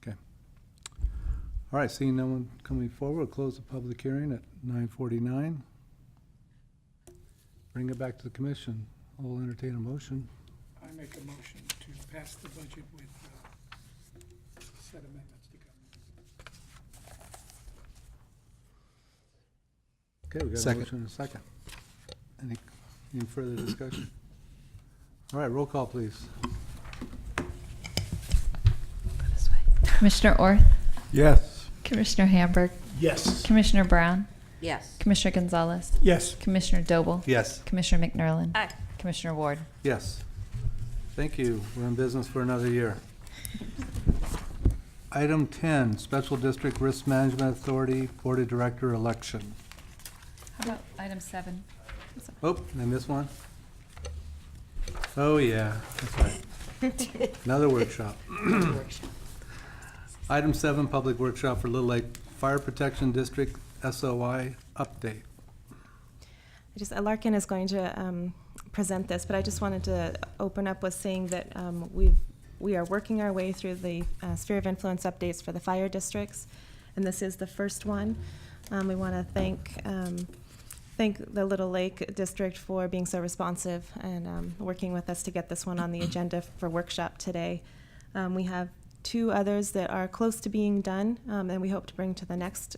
Speaker 1: Okay. All right, seeing no one coming forward, we'll close the public hearing at 9:49. Bring it back to the commission. I'll entertain a motion.
Speaker 10: I make a motion to pass the budget with said amendments to come.
Speaker 1: Okay, we got a
Speaker 9: Second.
Speaker 1: motion and a second. Any further discussion? All right, roll call, please.
Speaker 2: Commissioner Orth,
Speaker 1: Yes.
Speaker 2: Commissioner Hamburg,
Speaker 3: Yes.
Speaker 2: Commissioner Brown,
Speaker 4: Yes.
Speaker 2: Commissioner Gonzalez,
Speaker 10: Yes.
Speaker 2: Commissioner Doble,
Speaker 9: Yes.
Speaker 2: Commissioner McNerlin,
Speaker 7: Aye.
Speaker 2: Commissioner Ward.
Speaker 1: Yes. Thank you. We're in business for another year. Item 10, Special District Risk Management Authority Board of Director election.
Speaker 2: How about item 7?
Speaker 1: Oh, I missed one? Oh, yeah, that's right. Another workshop. Item 7, Public Workshop for Little Lake Fire Protection District SOI update.
Speaker 11: Larkin is going to present this, but I just wanted to open up with saying that we are working our way through the sphere of influence updates for the fire districts, and this is the first one. We want to thank the Little Lake District for being so responsive and working with us to get this one on the agenda for workshop today. We have 2 others that are close to being done, and we hope to bring to the next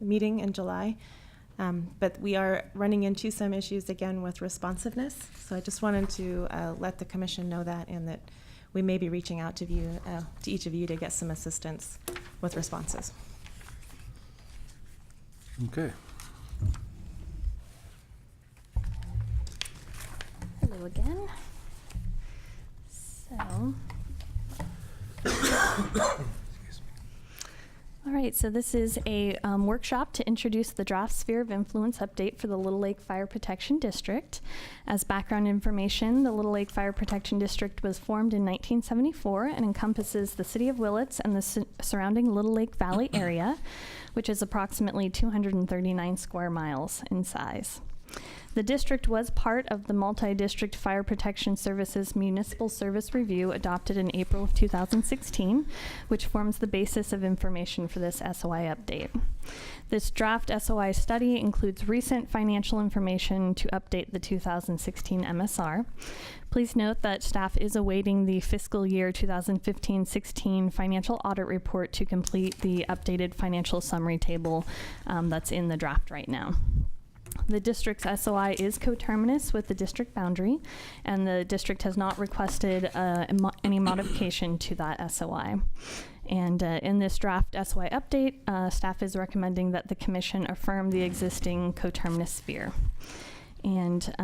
Speaker 11: meeting in July. But we are running into some issues again with responsiveness. So I just wanted to let the commission know that, and that we may be reaching out to each of you to get some assistance with responses.
Speaker 1: Okay.
Speaker 12: Hello again. So, all right, so this is a workshop to introduce the draft sphere of influence update for the Little Lake Fire Protection District. As background information, the Little Lake Fire Protection District was formed in 1974 and encompasses the city of Willits and the surrounding Little Lake Valley area, which is approximately 239 square miles in size. The district was part of the Multi-District Fire Protection Services Municipal Service Review adopted in April of 2016, which forms the basis of information for this SOI update. This draft SOI study includes recent financial information to update the 2016 MSR. Please note that staff is awaiting the fiscal year 2015-16 financial audit report to complete the updated financial summary table that's in the draft right now. The district's SOI is coterminous with the district boundary, and the district has not requested any modification to that SOI. And in this draft SOI update, staff is recommending that the commission affirm the existing coterminous sphere. And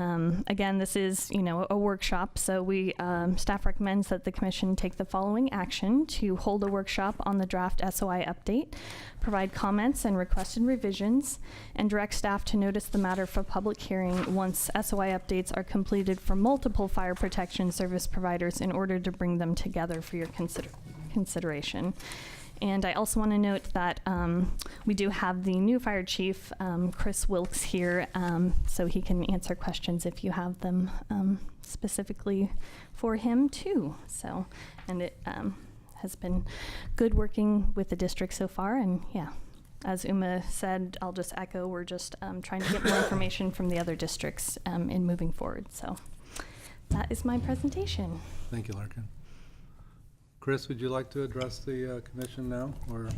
Speaker 12: again, this is, a workshop, so we staff recommends that the commission take the following action: to hold a workshop on the draft SOI update, provide comments and requested revisions, and direct staff to notice the matter for public hearing once SOI updates are completed for multiple fire protection service providers in order to bring them together for your consideration. And I also want to note that we do have the new fire chief, Chris Wilkes, here, so he can answer questions if you have them specifically for him too. So, and it has been good working with the district so far. And yeah, as Uma said, I'll just echo, we're just trying to get more information from the other districts in moving forward. So that is my presentation.
Speaker 1: Thank you, Larkin. Chris, would you like to address the commission now, or?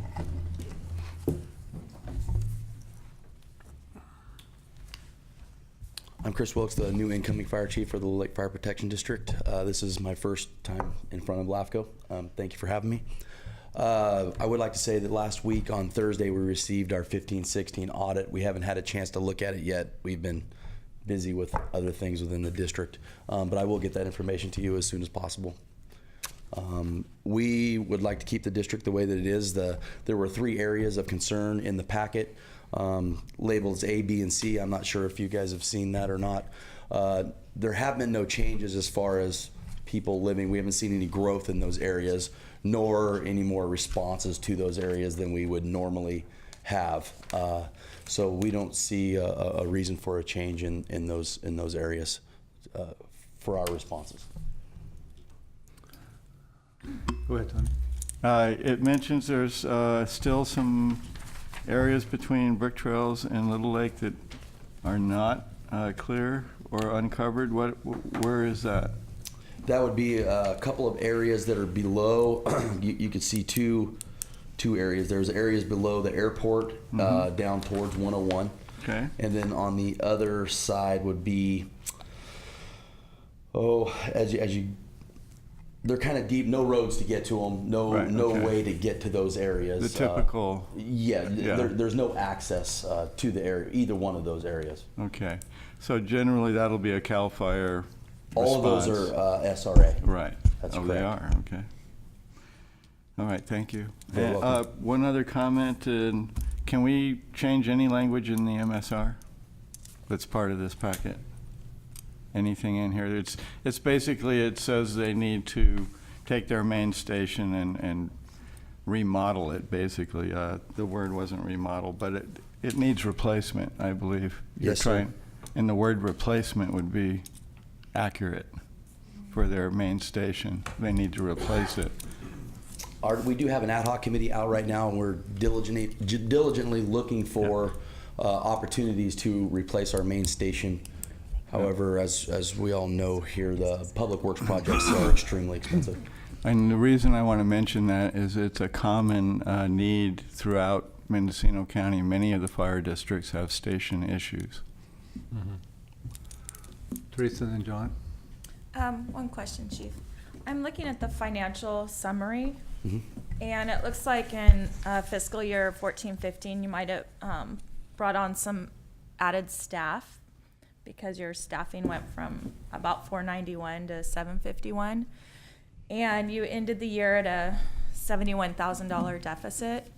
Speaker 16: I'm Chris Wilkes, the new incoming fire chief for the Little Lake Fire Protection District. This is my first time in front of LAFCo. Thank you for having me. I would like to say that last week on Thursday we received our 15-16 audit. We haven't had a chance to look at it yet. We've been busy with other things within the district, but I will get that information to you as soon as possible. We would like to keep the district the way that it is. There were 3 areas of concern in the packet, labeled as A, B, and C. I'm not sure if you guys have seen that or not. There have been no changes as far as people living. We haven't seen any growth in those areas, nor any more responses to those areas than we would normally have. So we don't see a reason for a change in those areas for our responses.
Speaker 1: Go ahead, Tony.
Speaker 6: It mentions there's still some areas between Brick Trails and Little Lake that are not clear or uncovered. Where is that?
Speaker 16: That would be a couple of areas that are below. You could see two areas. There's areas below the airport, down towards 101.
Speaker 6: Okay.
Speaker 16: And then on the other side would be, as you they're kind of deep, no roads to get to them, no way to get to those areas.
Speaker 6: The typical.
Speaker 16: There's no access to the area, either one of those areas.
Speaker 6: Okay. So generally that'll be a CAL FIRE
Speaker 16: All
Speaker 6: response.
Speaker 16: of those are SRA.
Speaker 6: Right.
Speaker 16: That's
Speaker 6: correct. They are, okay. All right, thank you.
Speaker 16: You're welcome.
Speaker 6: One other comment, can we change any language in the MSR that's part of this packet? Anything in here? It's basically, it says they need to take their main station and remodel it, basically. The word wasn't remodel, but it needs replacement, I believe.
Speaker 16: Yes, sir.
Speaker 6: And the word replacement would be accurate for their main station. They need to replace it.
Speaker 16: We do have an ad hoc committee out right now, and we're diligently looking for opportunities to replace our main station. However, as we all know here, the public works projects are extremely expensive.
Speaker 6: And the reason I want to mention that is it's a common need throughout Mendocino County, many of the fire districts have station issues.
Speaker 1: Teresa and then John?
Speaker 7: One question, Chief. I'm looking at the financial summary,
Speaker 16: Mhm.
Speaker 7: and it looks like in fiscal year 14-15, you might have brought on some added staff because your staffing went from about 491 to 751, and you ended the year at a $71,000 deficit.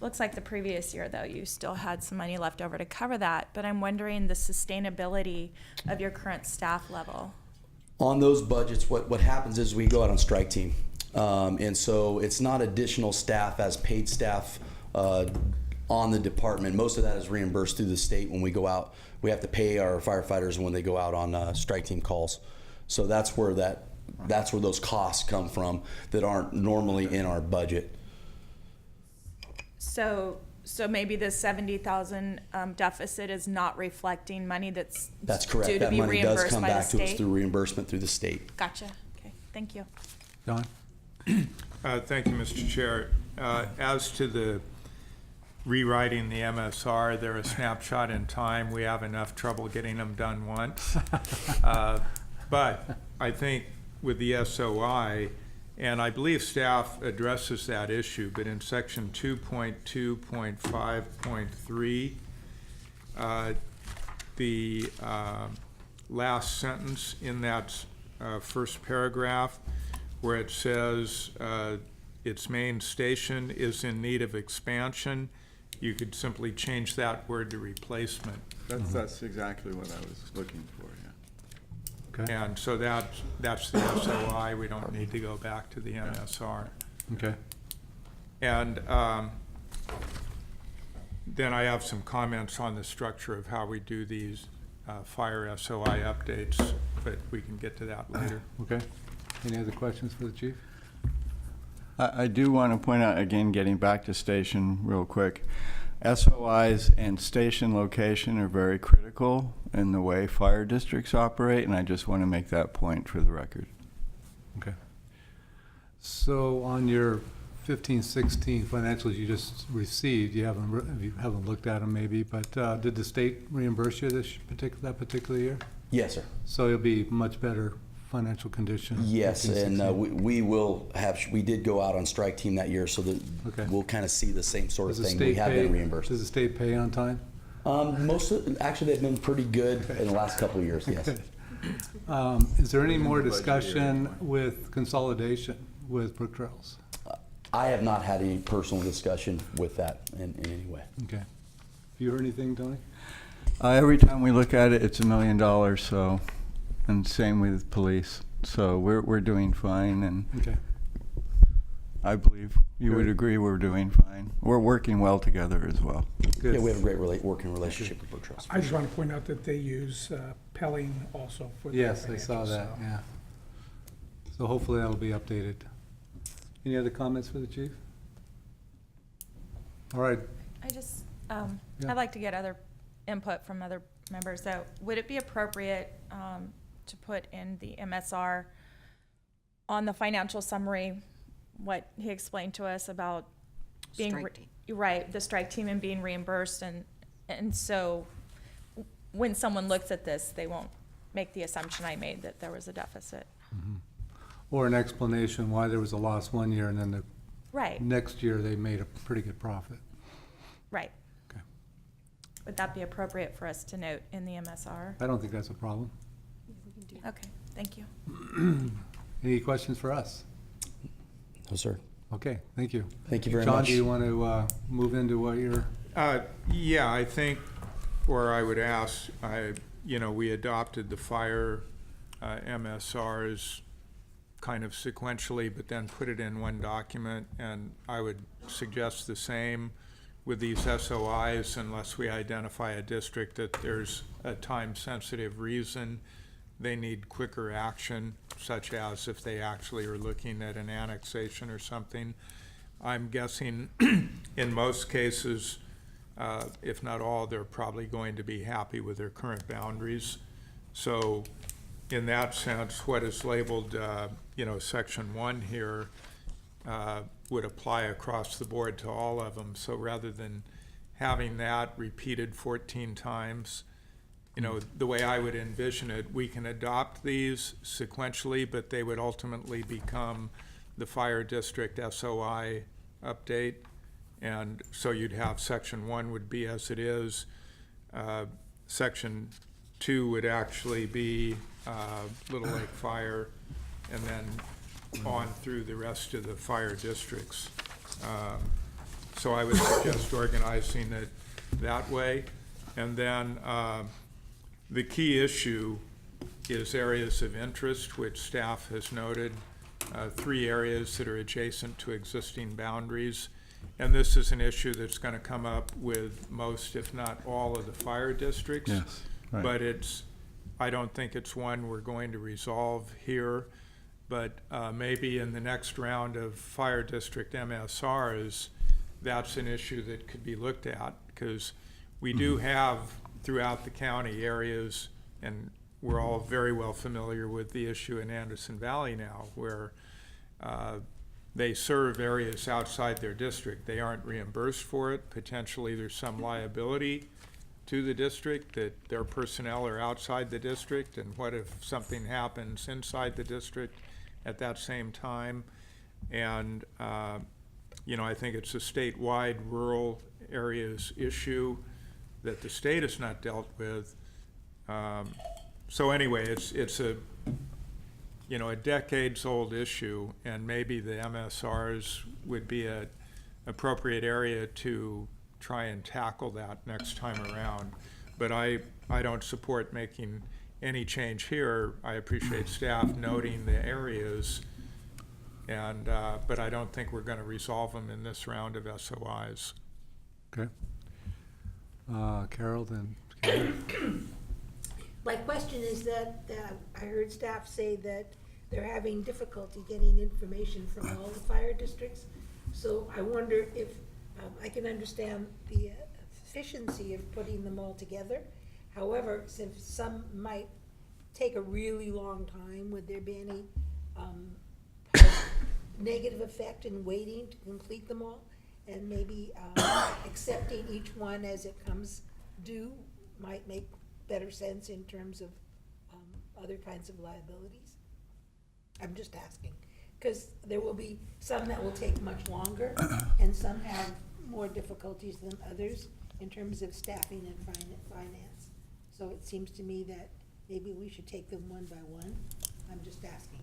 Speaker 7: Looks like the previous year, though, you still had some money left over to cover that, but I'm wondering the sustainability of your current staff level.
Speaker 16: On those budgets, what happens is we go out on strike team. And so it's not additional staff as paid staff on the department. Most of that is reimbursed through the state when we go out. We have to pay our firefighters when they go out on strike team calls. So that's where those costs come from that aren't normally in our budget.
Speaker 7: So maybe the 70,000 deficit is not reflecting money that's
Speaker 16: Correct.
Speaker 7: due to
Speaker 16: That
Speaker 7: be
Speaker 16: money does
Speaker 7: reimbursed
Speaker 16: come
Speaker 7: by the
Speaker 16: back to us
Speaker 7: state?
Speaker 16: through reimbursement through the state.
Speaker 7: Gotcha. Okay, thank you.
Speaker 1: John?
Speaker 5: Thank you, Mr. Chair. As to the rewriting the MSR, they're a snapshot in time. We have enough trouble getting them done once. But I think with the SOI, and I believe staff addresses that issue, but in section 2.2.5.3, the last sentence in that first paragraph, where it says its main station is in need of expansion, you could simply change that word to replacement.
Speaker 6: That's exactly what I was looking for, yeah.
Speaker 1: Okay.
Speaker 5: And so that's the SOI. We don't need to go back to the MSR.
Speaker 1: Okay.
Speaker 5: And then I have some comments on the structure of how we do these fire SOI updates, but we can get to that later.
Speaker 1: Okay. Any other questions for the chief?
Speaker 6: I do want to point out, again, getting back to station real quick, SOIs and station location are very critical in the way fire districts operate, and I just want to make that point for the record.
Speaker 1: Okay. So on your 15-16 financials you just received, you haven't looked at them maybe, but did the state reimburse you that particular year?
Speaker 16: Yes, sir.
Speaker 1: So you'll be much better financial condition.
Speaker 16: Yes,
Speaker 1: 15,
Speaker 16: and
Speaker 1: 16.
Speaker 16: we did go out on strike team that year, so that
Speaker 1: Okay.
Speaker 16: we'll kind of see the same sort of
Speaker 1: Does the
Speaker 16: thing.
Speaker 1: state
Speaker 16: We have
Speaker 1: pay-
Speaker 16: been reimbursed.
Speaker 1: Does the state pay on time?
Speaker 16: Actually, they've been pretty good in the last couple of years, yes.
Speaker 1: Is there any more discussion with consolidation with Brook Trails?
Speaker 16: I have not had any personal discussion with that in any way.
Speaker 1: Okay. Have you heard anything, Tony?
Speaker 6: Every time we look at it, it's $1 million, so, and same with police. So we're doing fine, and
Speaker 1: Okay.
Speaker 6: I believe you would agree we're doing fine. We're working well together as well.
Speaker 1: Good.
Speaker 16: Yeah, we have a great working relationship with Brook Trails.
Speaker 10: I just want to point out that they use Pelling also for their
Speaker 1: Yes, I saw
Speaker 10: financials,
Speaker 1: that,
Speaker 10: so.
Speaker 1: yeah. So hopefully that'll be updated. Any other comments for the chief? All right,
Speaker 7: I just,
Speaker 1: Yeah.
Speaker 7: I'd like to get other input from other members. So would it be appropriate to put in the MSR on the financial summary, what he explained to us about being,
Speaker 4: Strike team.
Speaker 7: right, the strike team and being reimbursed, and so when someone looks at this, they won't make the assumption I made that there was a deficit.
Speaker 1: or an explanation why there was a loss one year and then the
Speaker 7: Right,
Speaker 1: next year they made a pretty good profit.
Speaker 7: right.
Speaker 1: Okay.
Speaker 7: Would that be appropriate for us to note in the MSR?
Speaker 1: I don't think that's a problem.
Speaker 7: Okay, thank you.
Speaker 1: Any questions for us?
Speaker 16: No, sir.
Speaker 1: Okay, thank you.
Speaker 16: Thank you very
Speaker 1: John,
Speaker 16: much.
Speaker 1: do you want to move into what you're,
Speaker 5: Yeah, I think, or I would ask, we adopted the fire MSRs kind of sequentially, but then put it in one document, and I would suggest the same with these SOIs unless we identify a district that there's a time-sensitive reason they need quicker action, such as if they actually are looking at an annexation or something. I'm guessing in most cases, if not all, they're probably going to be happy with their current boundaries. So in that sense, what is labeled, section 1 here would apply across the board to all of them. So rather than having that repeated 14 times, you know, the way I would envision it, we can adopt these sequentially, but they would ultimately become the fire district SOI update. And so you'd have section 1 would be as it is. Section 2 would actually be Little Lake Fire, and then on through the rest of the fire districts. So I would suggest organizing it that way. And then the key issue is areas of interest, which staff has noted, 3 areas that are adjacent to existing boundaries. And this is an issue that's going to come up with most, if not all, of the fire districts.
Speaker 6: Yes, right.
Speaker 5: But I don't think it's one we're going to resolve here. But maybe in the next round of fire district MSRs, that's an issue that could be looked at, because we do have throughout the county areas, and we're all very well familiar with the issue in Anderson Valley now, where they serve areas outside their district. They aren't reimbursed for it. Potentially there's some liability to the district that their personnel are outside the district, and what if something happens inside the district at that same time? And you know, I think it's a statewide rural areas issue that the state has not dealt with. So anyway, it's a, you know, a decades-old issue, and maybe the MSRs would be an appropriate area to try and tackle that next time around. But I don't support making any change here. I appreciate staff noting the areas, and but I don't think we're going to resolve them in this round of SOIs.
Speaker 1: Okay. Carol, then Karen.
Speaker 8: My question is that I heard staff say that they're having difficulty getting information from all the fire districts. So I wonder if I can understand the efficiency of putting them all together. However, since some might take a really long time, would there be any negative effect in waiting to complete them all? And maybe accepting each one as it comes due might make better sense in terms of other kinds of liabilities? I'm just asking, because there will be some that will take much longer, and some have more difficulties than others in terms of staffing and finance. So it seems to me that maybe we should take them one by one. I'm just asking.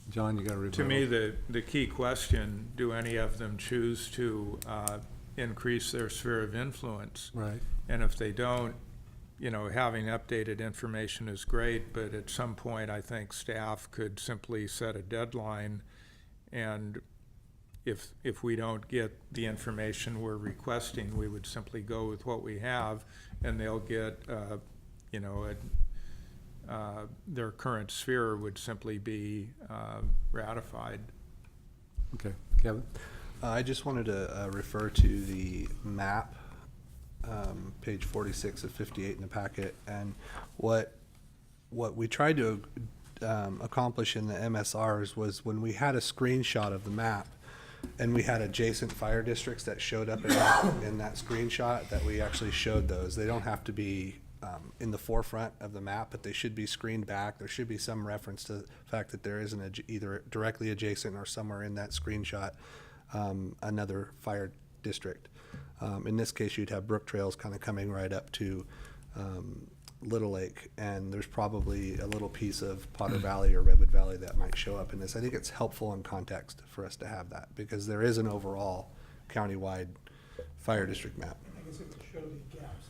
Speaker 1: John, you got to rebuttal.
Speaker 5: To me, the key question, do any of them choose to increase their sphere of influence?
Speaker 1: Right.
Speaker 5: And if they don't, you know, having updated information is great, but at some point I think staff could simply set a deadline, and if we don't get the information we're requesting, we would simply go with what we have, and they'll get, you know, their current sphere would simply be ratified.
Speaker 1: Okay. Kevin?
Speaker 9: I just wanted to refer to the map, page 46 of 58 in the packet, and what we tried to accomplish in the MSRs was when we had a screenshot of the map and we had adjacent fire districts that showed up in that screenshot, that we actually showed those. They don't have to be in the forefront of the map, but they should be screened back. There should be some reference to the fact that there is either directly adjacent or somewhere in that screenshot another fire district. In this case, you'd have Brook Trails kind of coming right up to Little Lake, and there's probably a little piece of Potter Valley or Redwood Valley that might show up in this. I think it's helpful in context for us to have that, because there is an overall countywide fire district map.
Speaker 10: I guess it would show the gaps.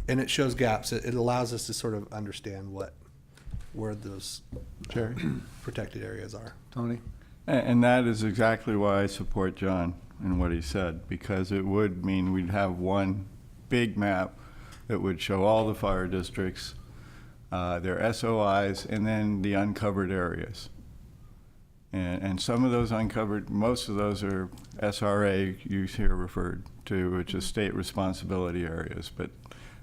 Speaker 9: And it shows gaps. It allows us to sort of understand where those protected areas are.
Speaker 1: Tony?
Speaker 6: And that is exactly why I support John and what he said, because it would mean we'd have one big map that would show all the fire districts, their SOIs, and then the uncovered areas. And some of those uncovered, most of those are SRA, you hear referred to, which is state responsibility areas, but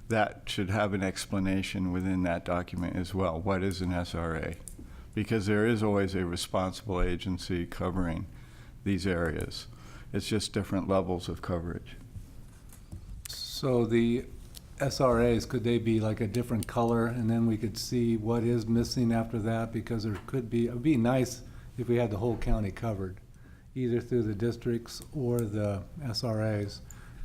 Speaker 6: that should have an explanation within that document as well. What is an SRA? Because there is always a responsible agency covering these areas. It's just different levels of coverage.
Speaker 1: So the SRAs, could they be like a different color, and then we could see what is missing after that? Because there could be, it'd be nice if we had the whole county covered, either through the districts or the SRAs.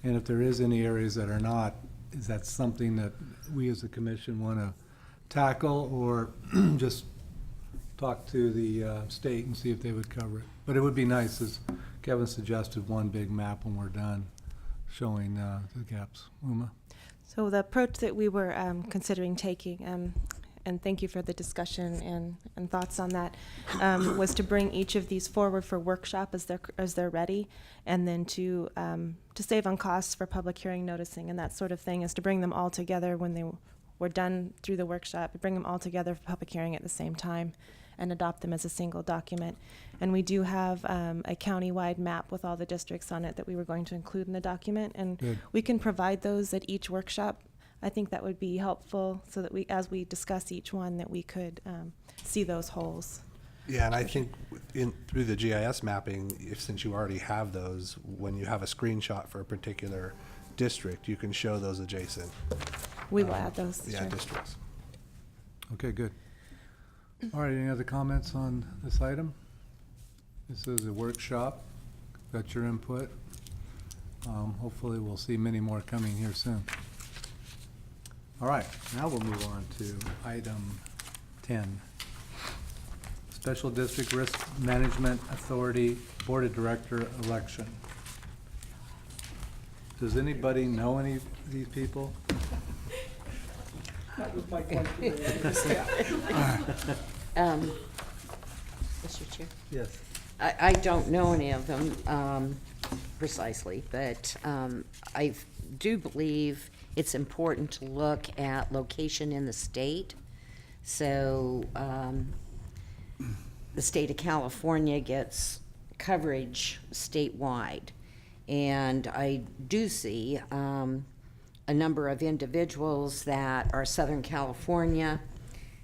Speaker 1: And if there is any areas that are not, is that something that we as a commission want to tackle, or just talk to the state and see if they would cover it? But it would be nice, as Kevin suggested, one big map when we're done showing the gaps. Uma?
Speaker 11: So the approach that we were considering taking, and thank you for the discussion and thoughts on that, was to bring each of these forward for workshop as they're ready, and then to save on costs for public hearing noticing and that sort of thing, is to bring them all together when they were done through the workshop, bring them all together for public hearing at the same time and adopt them as a single document. And we do have a county-wide map with all the districts on it that we were going to include in the document, and
Speaker 1: Good.
Speaker 11: we can provide those at each workshop. I think that would be helpful, so that we, as we discuss each one, that we could see those holes.
Speaker 9: Yeah, and I think through the GIS mapping, since you already have those, when you have a screenshot for a particular district, you can show those adjacent.
Speaker 11: We will add those.
Speaker 9: Yeah,
Speaker 11: sure.
Speaker 9: districts.
Speaker 1: Okay, good. All right, any other comments on this item? This is a workshop. Got your input. Hopefully we'll see many more coming here soon. All right, now we'll move on to item 10. Special District Risk Management Authority Board of Director election. Does anybody know any of these people?
Speaker 10: That was my question.
Speaker 4: Mr. Chair?
Speaker 1: Yes.
Speaker 4: I don't know any of them precisely, but I do believe it's important to look at location in the state. So the state of California gets coverage statewide. And I do see a number of individuals that are Southern California,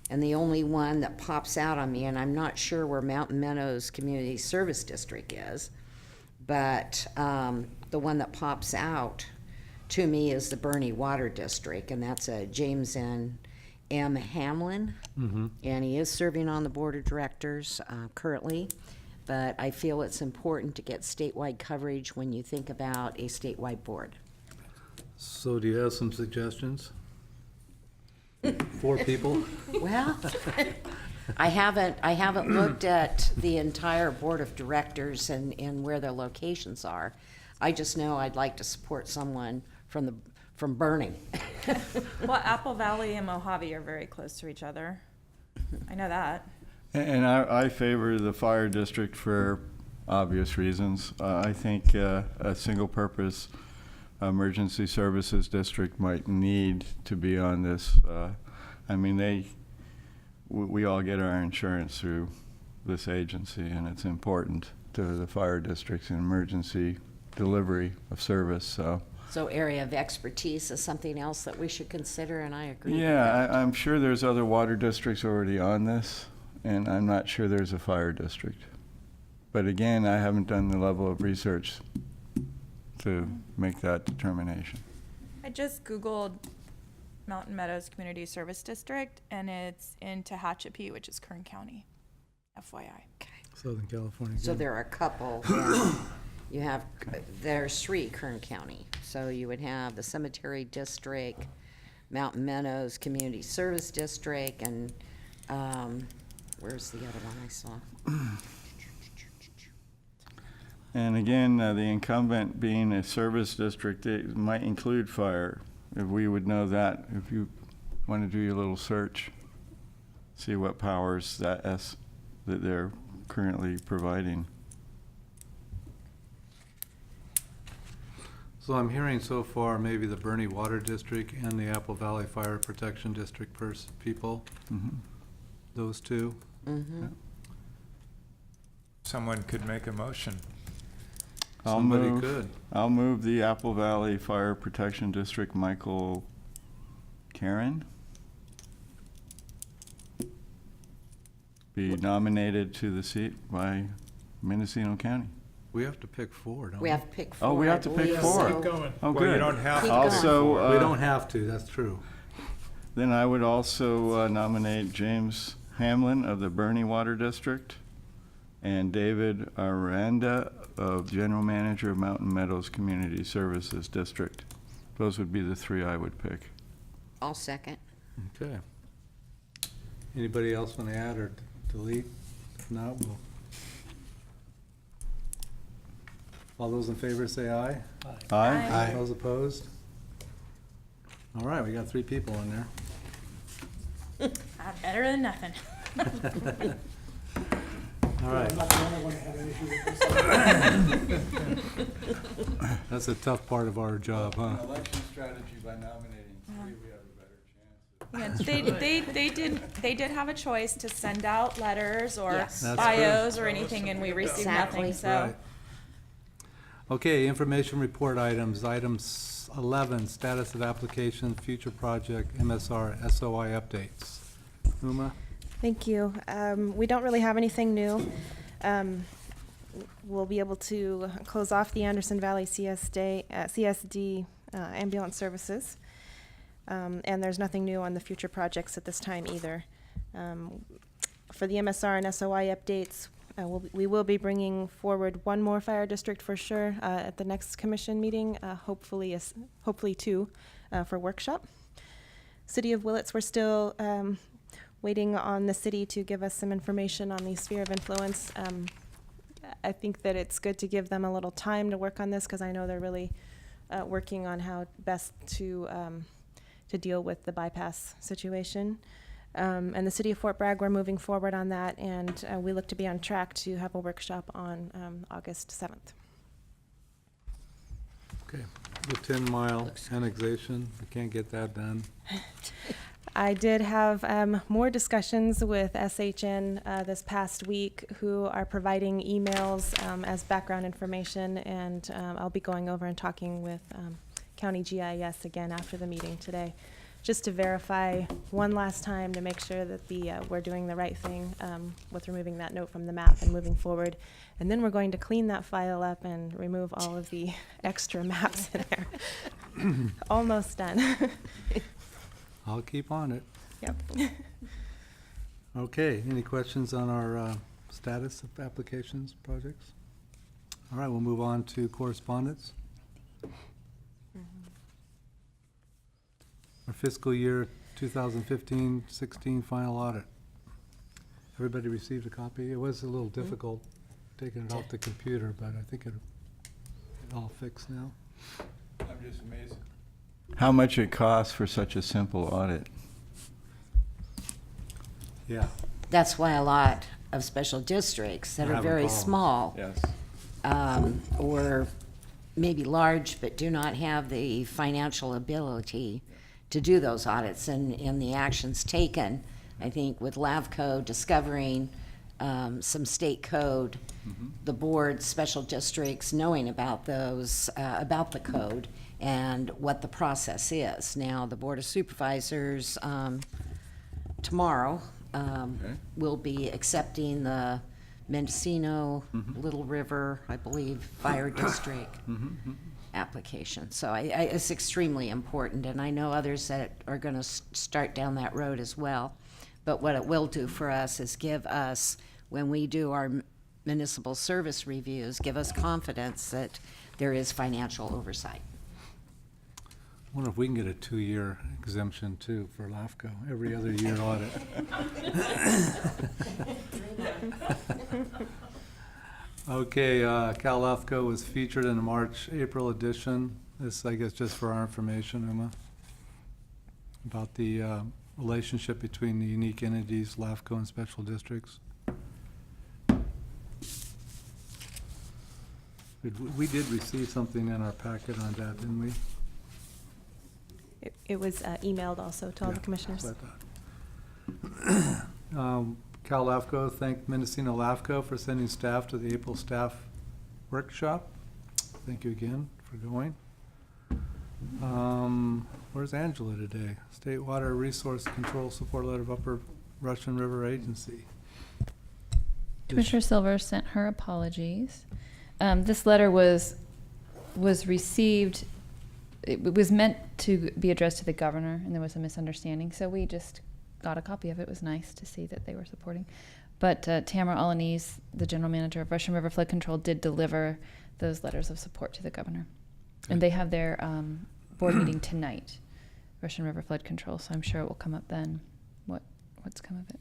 Speaker 4: and the only one that pops out on me, and I'm not sure where Mountain Meadows Community Service District is, but the one that pops out to me is the Bernie Water District, and that's a James N. M. Hamlin, and he is serving on the board of directors currently, but I feel it's important to get statewide coverage when you think about a statewide board.
Speaker 1: So do you have some suggestions? 4 people?
Speaker 4: Well, I haven't looked at the entire board of directors and where their locations are. I just know I'd like to support someone from Bernie.
Speaker 7: Well, Apple Valley and Mojave are very close to each other. I know that.
Speaker 6: And I favor the fire district for obvious reasons. I think a single-purpose emergency services district might need to be on this. I mean, we all get our insurance through this agency, and it's important to the fire districts in emergency delivery of service.
Speaker 4: So area of expertise is something else that we should consider, and I agree with that.
Speaker 6: Yeah, I'm sure there's other water districts already on this, and I'm not sure there's a fire district. But again, I haven't done the level of research to make that determination.
Speaker 7: I just Googled Mountain Meadows Community Service District, and it's in Tehachapi, which is Kern County, FYI.
Speaker 1: Southern California.
Speaker 4: So
Speaker 1: good.
Speaker 4: there are a couple. You have, there's 3 Kern County. So you would have the Cemetery District, Mountain Meadows Community Service District, and where's the other one I saw?
Speaker 6: And again, the incumbent being a service district, it might include fire. If we would know that, if you want to do your little search, see what powers that they're currently providing.
Speaker 1: So I'm hearing so far maybe the Bernie Water District and the Apple Valley Fire Protection District people, those 2.
Speaker 4: Mm-hmm.
Speaker 5: Someone could make a motion.
Speaker 1: Somebody could.
Speaker 6: I'll move the Apple Valley Fire Protection District, Michael Karen, be nominated to the seat by Mendocino County.
Speaker 1: We have to pick 4, don't we?
Speaker 4: We have to pick 4.
Speaker 6: Oh, we
Speaker 4: I
Speaker 6: have to pick
Speaker 4: believe,
Speaker 6: 4.
Speaker 4: so-
Speaker 3: Keep going.
Speaker 6: Oh,
Speaker 5: Well, you
Speaker 6: good.
Speaker 5: don't have
Speaker 4: Keep
Speaker 5: to.
Speaker 4: going.
Speaker 6: Also,
Speaker 1: We don't have to, that's true.
Speaker 6: then I would also nominate James Hamlin of the Bernie Water District and David Aranda of General Manager of Mountain Meadows Community Services District. Those would be the 3 I would pick.
Speaker 4: I'll second.
Speaker 1: Okay. Anybody else want to add or delete? If not, we'll. All those in favor say aye.
Speaker 6: Aye?
Speaker 1: Those opposed? All right, we got 3 people on there.
Speaker 7: Better than nothing.
Speaker 1: All right,
Speaker 10: I'm not the only one that had an issue with this.
Speaker 1: that's a tough part of our job, huh?
Speaker 6: Election strategy by nominating 3, we have a better chance.
Speaker 7: Yeah, they did have a choice to send out letters or
Speaker 4: Yes.
Speaker 1: That's
Speaker 7: bios or anything, and we received
Speaker 4: Exactly.
Speaker 7: nothing, so.
Speaker 1: Right. Okay, information report items. Items 11, status of application, future project, MSR, SOI updates. Uma?
Speaker 11: Thank you. We don't really have anything new. We'll be able to close off the Anderson Valley CSD ambulance services. And there's nothing new on the future projects at this time either. For the MSR and SOI updates, we will be bringing forward 1 more fire district for sure at the next commission meeting, hopefully 2 for workshop. City of Willits, we're still waiting on the city to give us some information on the sphere of influence. I think that it's good to give them a little time to work on this because I know they're really working on how best to deal with the bypass situation. And the city of Fort Bragg, we're moving forward on that, and we look to be on track to have a workshop on August 7th.
Speaker 1: Okay, the 10-mile annexation, we can't get that done.
Speaker 11: I did have more discussions with SHN this past week, who are providing emails as background information, and I'll be going over and talking with County GIS again after the meeting today, just to verify one last time to make sure that we're doing the right thing with removing that note from the map and moving forward. And then we're going to clean that file up and remove all of the extra maps in there. Almost done.
Speaker 1: I'll keep on it.
Speaker 11: Yep.
Speaker 1: Okay, any questions on our status of applications, projects? All right, we'll move on to correspondence. Our fiscal year 2015-16 final audit. Everybody received a copy? It was a little difficult taking it off the computer, but I think it all fixed now.
Speaker 6: I'm just amazed how much it costs for such a simple audit.
Speaker 1: Yeah,
Speaker 4: That's why a lot of special districts that
Speaker 1: We're
Speaker 4: are
Speaker 1: having
Speaker 4: very
Speaker 1: problems.
Speaker 4: small,
Speaker 6: Yes.
Speaker 4: or maybe large but do not have the financial ability to do those audits, and the actions taken, I think with LAFCo discovering some state code, the board, special districts knowing about those, about the code and what the process is. Now, the Board of Supervisors tomorrow will be accepting the Mendocino, Little River, I believe, Fire District application. So it's extremely important, and I know others that are going to start down that road as well. But what it will do for us is give us, when we do our municipal service reviews, give us confidence that there is financial oversight.
Speaker 1: I wonder if we can get a 2-year exemption too for LAFCO, every other year audit. Okay, Cal LAFCO was featured in the March-April edition. This, I guess, just for our information, Uma, about the relationship between the unique entities, LAFCO and special districts. We did receive something in our packet on that, didn't we?
Speaker 11: It was emailed also to all the
Speaker 1: Yeah,
Speaker 11: commissioners.
Speaker 1: that's what I thought. Cal LAFCO thanked Mendocino LAFCO for sending staff to the April staff workshop. Thank you again for going. Where's Angela today? State Water Resource Control Support Letter of Upper Russian River Agency.
Speaker 2: Commissioner Silver sent her apologies. This letter was received, it was meant to be addressed to the governor, and there was a misunderstanding, so we just got a copy of it. It was nice to see that they were supporting. But Tamara Alaniz, the general manager of Russian River Flood Control, did deliver those letters of support to the governor. And they have their board meeting tonight, Russian River Flood Control, so I'm sure it will come up then, what's come of it.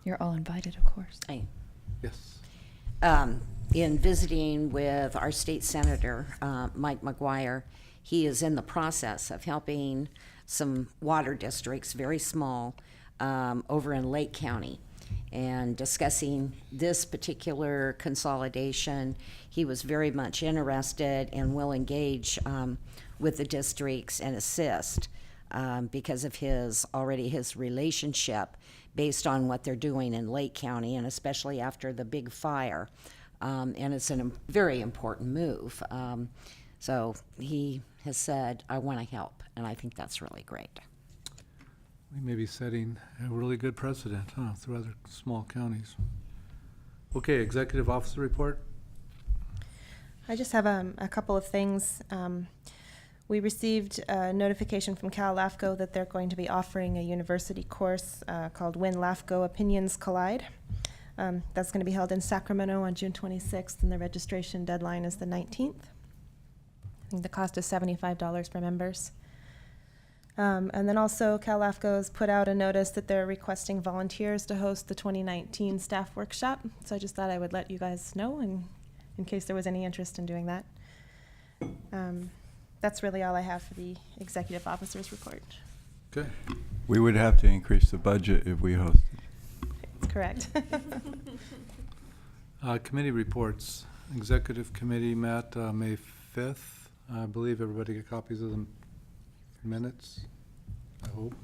Speaker 2: You're all invited, of course.
Speaker 1: Yes.
Speaker 4: In visiting with our state senator, Mike McGuire, he is in the process of helping some water districts, very small, over in Lake County, and discussing this particular consolidation. He was very much interested and will engage with the districts and assist because of his relationship based on what they're doing in Lake County, and especially after the big fire. And it's a very important move. So he has said, I want to help, and I think that's really great.
Speaker 1: We may be setting a really good precedent, through other small counties. Okay, executive officer report.
Speaker 11: I just have a couple of things. We received a notification from LAFCo that they're going to be offering a university course called When LAFCo Opinions Collide. That's going to be held in Sacramento on June 26th, and the registration deadline is the 19th. I think the cost is $75 for members. And then also LAFCo has put out a notice that they're requesting volunteers to host the 2019 staff workshop. So I just thought I would let you guys know in case there was any interest in doing that. That's really all I have for the executive officer's report.
Speaker 1: Okay.
Speaker 6: We would have to increase the budget if we hosted.
Speaker 11: Correct.
Speaker 1: Committee reports. Executive committee met May 5th. I believe everybody got copies of the minutes, I hope.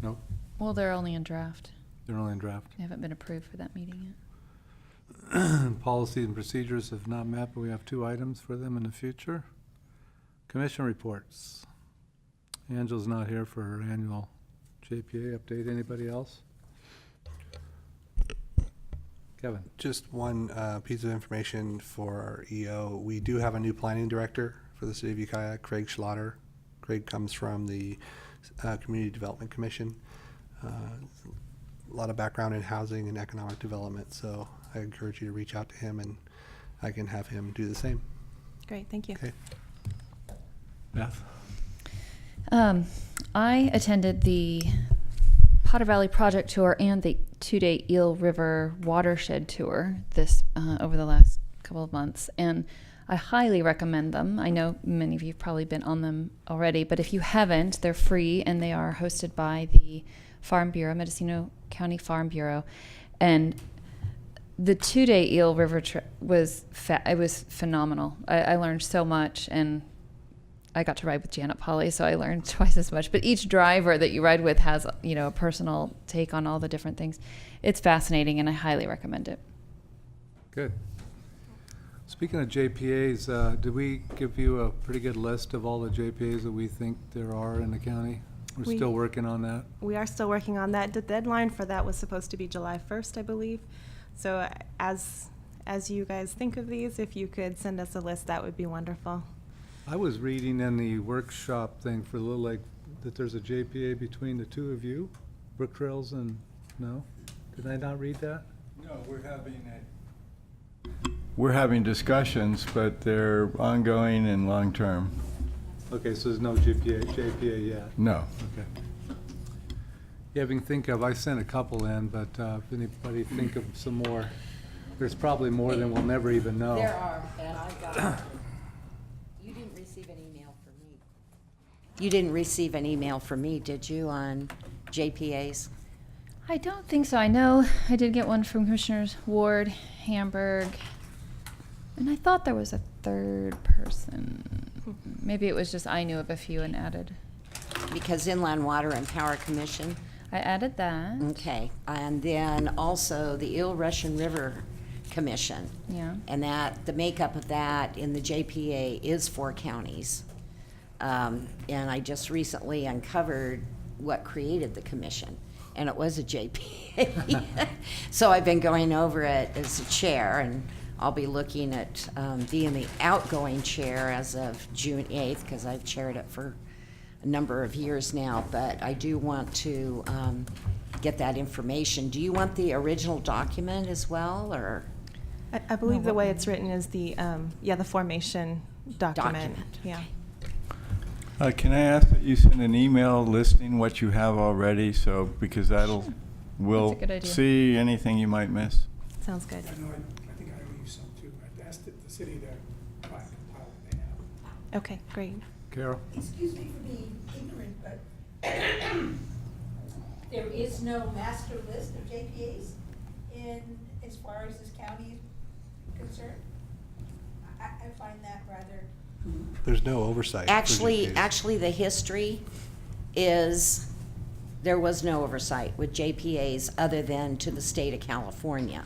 Speaker 1: No?
Speaker 2: Well, they're only in draft.
Speaker 1: They're only in draft.
Speaker 2: They haven't been approved for that meeting yet.
Speaker 1: Policies and procedures have not met, but we have 2 items for them in the future. Commission reports. Angela's not here for her annual JPA update. Anybody else? Kevin.
Speaker 9: Just one piece of information for our EO. We do have a new planning director for the city of Ukiah, Craig Schlatter. Craig comes from the Community Development Commission. A lot of background in housing and economic development, so I encourage you to reach out to him, and I can have him do the same.
Speaker 11: Great, thank you.
Speaker 9: Okay.
Speaker 1: Beth.
Speaker 2: I attended the Potter Valley Project Tour and the 2-day Eel River Watershed Tour this over the last couple of months, and I highly recommend them. I know many of you have probably been on them already, but if you haven't, they're free, and they are hosted by the Farm Bureau, Mendocino County Farm Bureau. And the 2-day Eel River trip was phenomenal. I learned so much, and I got to ride with Janet Polly, so I learned twice as much. But each driver that you ride with has, a personal take on all the different things. It's fascinating, and I highly recommend it.
Speaker 1: Good. Speaking of JPAs, did we give you a pretty good list of all the JPAs that we think there are in the county? We're still working on that.
Speaker 11: We are still working on that. The deadline for that was supposed to be July 1st, I believe. So as you guys think of these, if you could send us a list, that would be wonderful.
Speaker 1: I was reading in the workshop thing for Little Lake that there's a JPA between the 2 of you, Brook Trails and, no? Did I not read that?
Speaker 6: No, we're having discussions, but they're ongoing and long-term.
Speaker 1: Okay, so there's no JPA yet?
Speaker 6: No.
Speaker 1: Okay. Yeah, if you can think of, I sent a couple in, but if anybody think of some more, there's probably more than we'll never even know.
Speaker 4: There are, and I got, you didn't receive an email from me. You didn't receive an email from me, did you, on JPAs?
Speaker 2: I don't think so. I know I did get one from Commissioners Ward, Hamburg, and I thought there was a third person. Maybe it was just I knew of a few and added.
Speaker 4: Because Inland Water and Power Commission.
Speaker 2: I added that.
Speaker 4: Okay, and then also the Eel Russian River Commission.
Speaker 2: Yeah.
Speaker 4: And that, the makeup of that in the JPA is 4 counties. And I just recently uncovered what created the commission, and it was a JPA. So I've been going over it as a chair, and I'll be looking at being the outgoing chair as of June 8th, because I've chaired it for a number of years now, but I do want to get that information. Do you want the original document as well, or?
Speaker 11: I believe the way it's written is the formation document.
Speaker 4: Document,
Speaker 11: Yeah.
Speaker 6: Can I ask that you send an email listing what you have already, so, because we'll
Speaker 2: That's a good idea.
Speaker 6: see anything you might miss.
Speaker 11: Sounds good.
Speaker 10: I know, I think I owe you some too. I asked the city to compile what they have.
Speaker 11: Okay, great.
Speaker 1: Carol?
Speaker 8: Excuse me for being ignorant, but there is no master list of JPAs as far as this county is concerned? I find that rather.
Speaker 9: There's no oversight. for GPAs.
Speaker 4: Actually, the history is there was no oversight with JPAs other than to the state of California.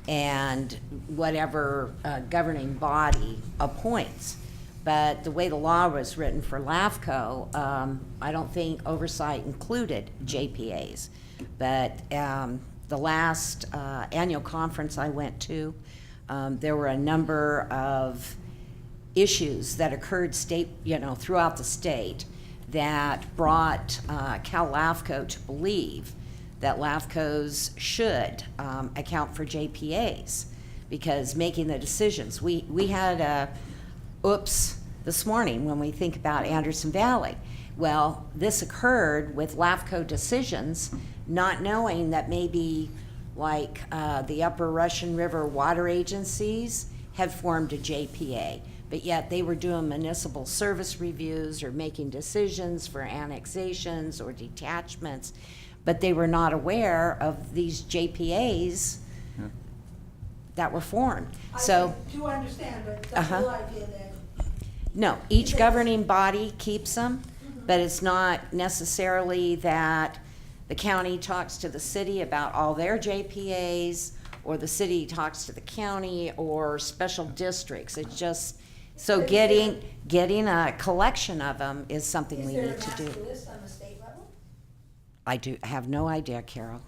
Speaker 4: And whatever governing body appoints. But the way the law was written for LAFCo, I don't think oversight included JPAs. But the last annual conference I went to, there were a number of issues that occurred throughout the state that brought LAFCo to believe that LAFCOs should account for JPAs, because making the decisions, we had a oops this morning when we think about Anderson Valley. Well, this occurred with LAFCO decisions, not knowing that maybe like the Upper Russian River water agencies had formed a JPA, but yet they were doing municipal service reviews or making decisions for annexations or detachments, but they were not aware of these JPAs that were formed. So,
Speaker 8: I do understand, but the whole idea that.
Speaker 4: no, each governing body keeps them, but it's not necessarily that the county talks to the city about all their JPAs, or the city talks to the county, or special districts. It's just, so getting a collection of them is something we need to do.
Speaker 8: Is there a master list on the state level?
Speaker 4: I have no idea, Carol.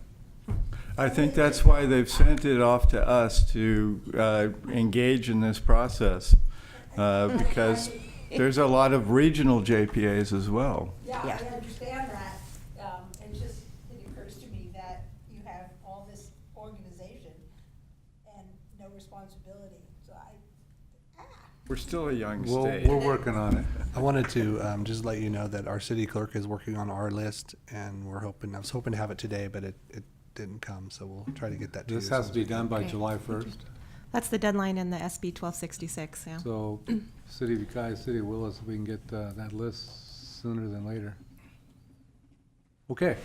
Speaker 6: I think that's why they've sent it off to us to engage in this process, because there's a lot of regional JPAs as well.
Speaker 8: Yeah,
Speaker 4: Yeah.
Speaker 8: I understand that. It occurs to me that you have all this organization and no responsibility, so
Speaker 6: We're still a young
Speaker 9: Well,
Speaker 6: state.
Speaker 1: We're working on it.
Speaker 9: I wanted to just let you know that our city clerk is working on our list, and I was hoping to have it today, but it didn't come, so we'll try to get that to you.
Speaker 1: This
Speaker 9: as
Speaker 1: has
Speaker 9: soon
Speaker 1: to
Speaker 9: as
Speaker 1: be done by
Speaker 2: Okay.
Speaker 1: July 1st.
Speaker 11: That's the deadline in the SB 1266, yeah.
Speaker 1: So, City of Ukiah, City of Willis, we can get that list sooner than later. Okay.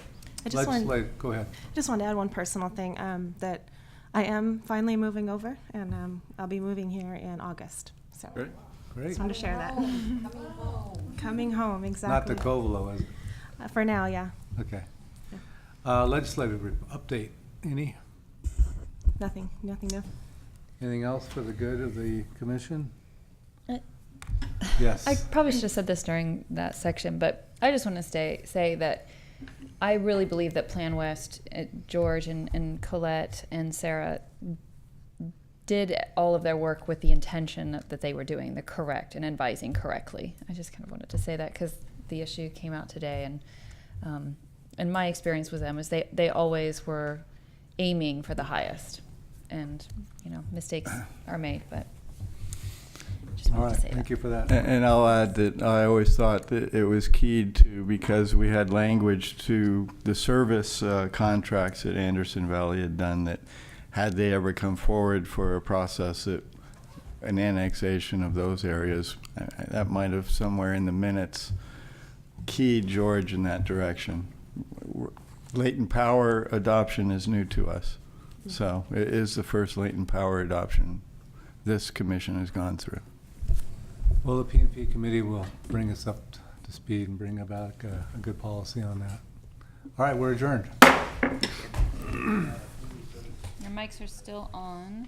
Speaker 11: I just want-
Speaker 1: Legislate, go ahead.
Speaker 11: I just wanted to add one personal thing, that I am finally moving over, and I'll be moving here in August, so.
Speaker 6: Great.
Speaker 1: Great.
Speaker 11: Just wanted to share that. Coming home,
Speaker 1: Not
Speaker 11: exactly.
Speaker 1: the Covelo, is it?
Speaker 11: For now, yeah.
Speaker 1: Okay. Legislative update, any?
Speaker 11: Nothing new.
Speaker 1: Anything else for the good of the commission?
Speaker 2: Uh,
Speaker 1: Yes.
Speaker 2: I probably should have said this during that section, but I just want to say that I really believe that Plan West, George and Colette and Sarah did all of their work with the intention that they were doing the correct and advising correctly. I just kind of wanted to say that because the issue came out today, and my experience with them is they always were aiming for the highest, and mistakes are made, but just
Speaker 1: All
Speaker 2: wanted
Speaker 1: right,
Speaker 2: to say
Speaker 1: thank
Speaker 2: that.
Speaker 1: you for that.
Speaker 6: And I'll add that I always thought that it was keyed to, because we had language to the service contracts that Anderson Valley had done, that had they ever come forward for a process that an annexation of those areas, that might have somewhere in the minutes keyed George in that direction. Latent power adoption is new to us. So it is the first latent power adoption this commission has gone through.
Speaker 1: Well, the P&P committee will bring us up to speed and bring about a good policy on that. All right, we're adjourned.
Speaker 2: Your mics are still on.